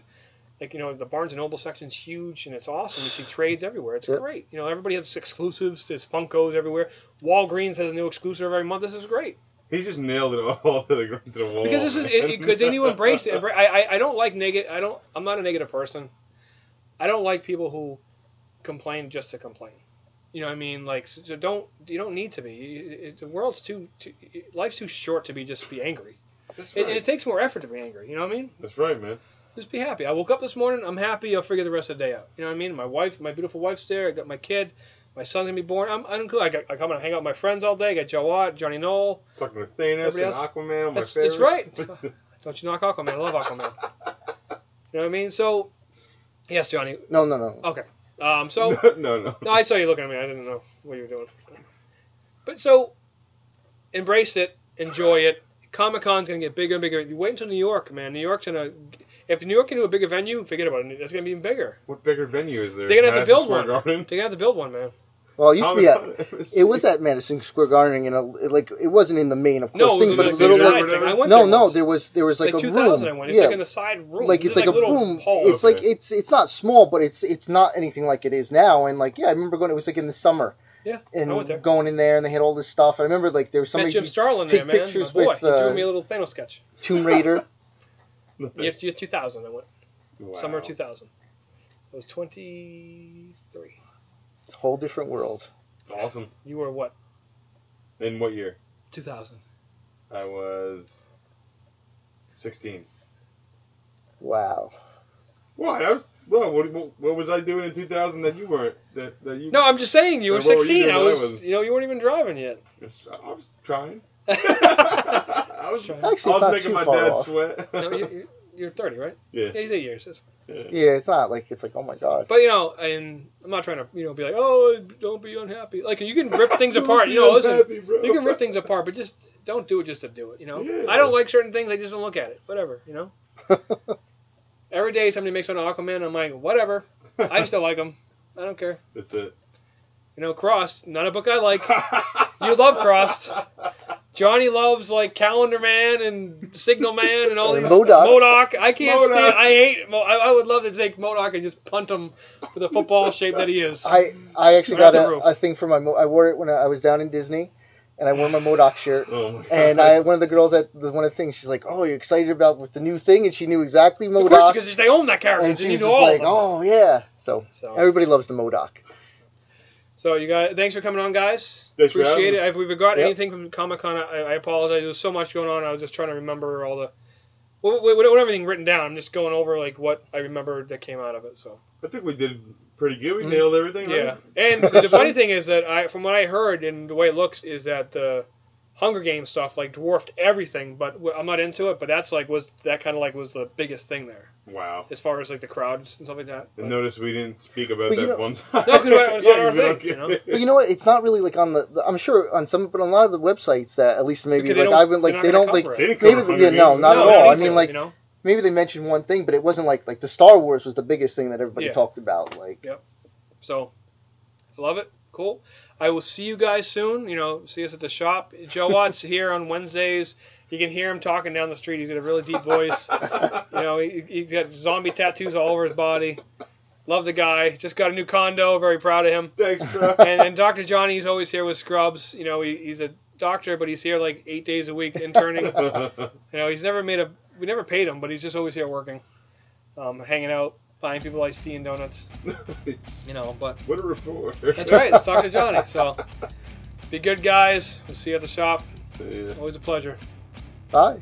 like, you know, the Barnes and Noble section's huge and it's awesome. You see trades everywhere. It's great. You know, everybody has exclusives. There's Funkos everywhere. Walgreens has a new exclusive every month. This is great. He just nailed it all to the wall. Because this is because then you embrace it. I don't like negative. I'm not a negative person. I don't like people who complain just to complain. You know what I mean? Like, so you don't need to be. The world's life's too short to be angry. That's right. It takes more effort to be angry. You know what I mean? That's right, man. Just be happy. I woke up this morning. I'm happy. I'll figure the rest of the day out. You know what I mean? My beautiful wife's there. I got my kid. My son's gonna be born. I'm cool. I come and hang out with my friends all day. I got Joe Watt, Johnny Knoll. Talking with Thanos and Aquaman. My favorites. That's right. Don't you knock Aquaman? I love Aquaman. You know what I mean? So, yes, Johnny. No. Okay. So. No. No, I saw you looking at me. I didn't know what you were doing. But so, embrace it. Enjoy it. Comic-Con's gonna get bigger and bigger. You wait until New York, man. New York's gonna. If New York can do a bigger venue, forget about it. It's gonna be even bigger. What bigger venue is there? They're gonna have to build one. Garden? They're gonna have to build one, man. Well, it used to be it was at Madison Square Garden, and it wasn't in the main, of course. No, it was but a little thing. I went there was like a 2000 room. I went. It's like in the side room. Like it's like a room. Hall. It's like it's not small, but it's not anything like it is now. And like I remember going. It was like in the summer. Yeah, and I went there. Going in there, and they had all this stuff. I remember like there was somebody Jim Starlin take there, man. pictures My boy. with He drew me a little Thanos sketch. Tomb Raider. Year 2000 I went. Wow. Summer 2000. I was 23. It's a whole different world. Awesome. You were what? In what year? 2000. I was 16. Wow. Why? What was I doing in 2000 that you weren't? That you? No, I'm just saying you were 16. I was. You know, you weren't even driving yet. I was trying. I was making my dad sweat. No, you're 30, right? Yeah. He's 8 years. That's fine. Yeah, it's like oh my god. But you know, and I'm not trying to be like, oh, don't be unhappy. Like you can rip things apart. You know, listen, you can rip things apart, but just don't do it just to do it. You know, I don't like certain things. I just don't look at it. Whatever. You know. Every day somebody makes fun of Aquaman, I'm like, whatever. I still like him. I don't care. That's it. You know, Crossed, not a book I like. You love Crossed. Johnny loves like Calendar Man and Signal Man and all these. MODOK. I can't stand. I hate. I would love to take MODOK and just punt him for the football shape that he is. I actually got a thing for my. I wore it when I was down in Disney. And I wore my MODOK shirt, and one of the girls at one of the things, she's like, "Oh, you're excited about with the new thing?" And she knew exactly MODOK. Of course, because they own that character, and she was like, "Oh yeah." So everybody loves the MODOK. So you guys, thanks for coming on, guys. Thanks Appreciate it. If we forgot anything from Comic-Con, I apologize. There was so much going on. I was just trying to remember all the. With everything written down, I'm just going over like what I remember that came out of it. So I think we did pretty good. We nailed everything. Yeah, right? And the funny thing is that from what I heard and the way it looks is that the Hunger Games stuff like dwarfed everything. But I'm not into it. But that's like was the biggest thing there. Wow. As far as like the crowds and stuff like that. And notice we didn't speak about that one time. No, because it was on our thing. You know? But you know what? It's not really like on the. I'm sure on some, but on a lot of the websites that at least maybe because like I've been like they don't like maybe not at all. I mean like maybe they mentioned one thing, but it wasn't like the Star Wars was the biggest thing that everybody talked about. Like. Yep. So, I love it. Cool. I will see you guys soon. You know, see us at the shop. Joe Watt's here on Wednesdays. You can hear him talking down the street. He's got a really deep voice. You know, he's got zombie tattoos all over his body. Love the guy. Just got a new condo. Very proud of him. Thanks, bro. And Dr. Johnny's always here with Scrubs. You know, he's a doctor, but he's here like 8 days a week interning. You know, he's never we never paid him, but he's just always here working, hanging out, buying people iced tea and donuts. You know, but what a rapport. That's right. It's Dr. Johnny. So, be good, guys. We'll see you at the shop. Yeah. Always a pleasure. Bye.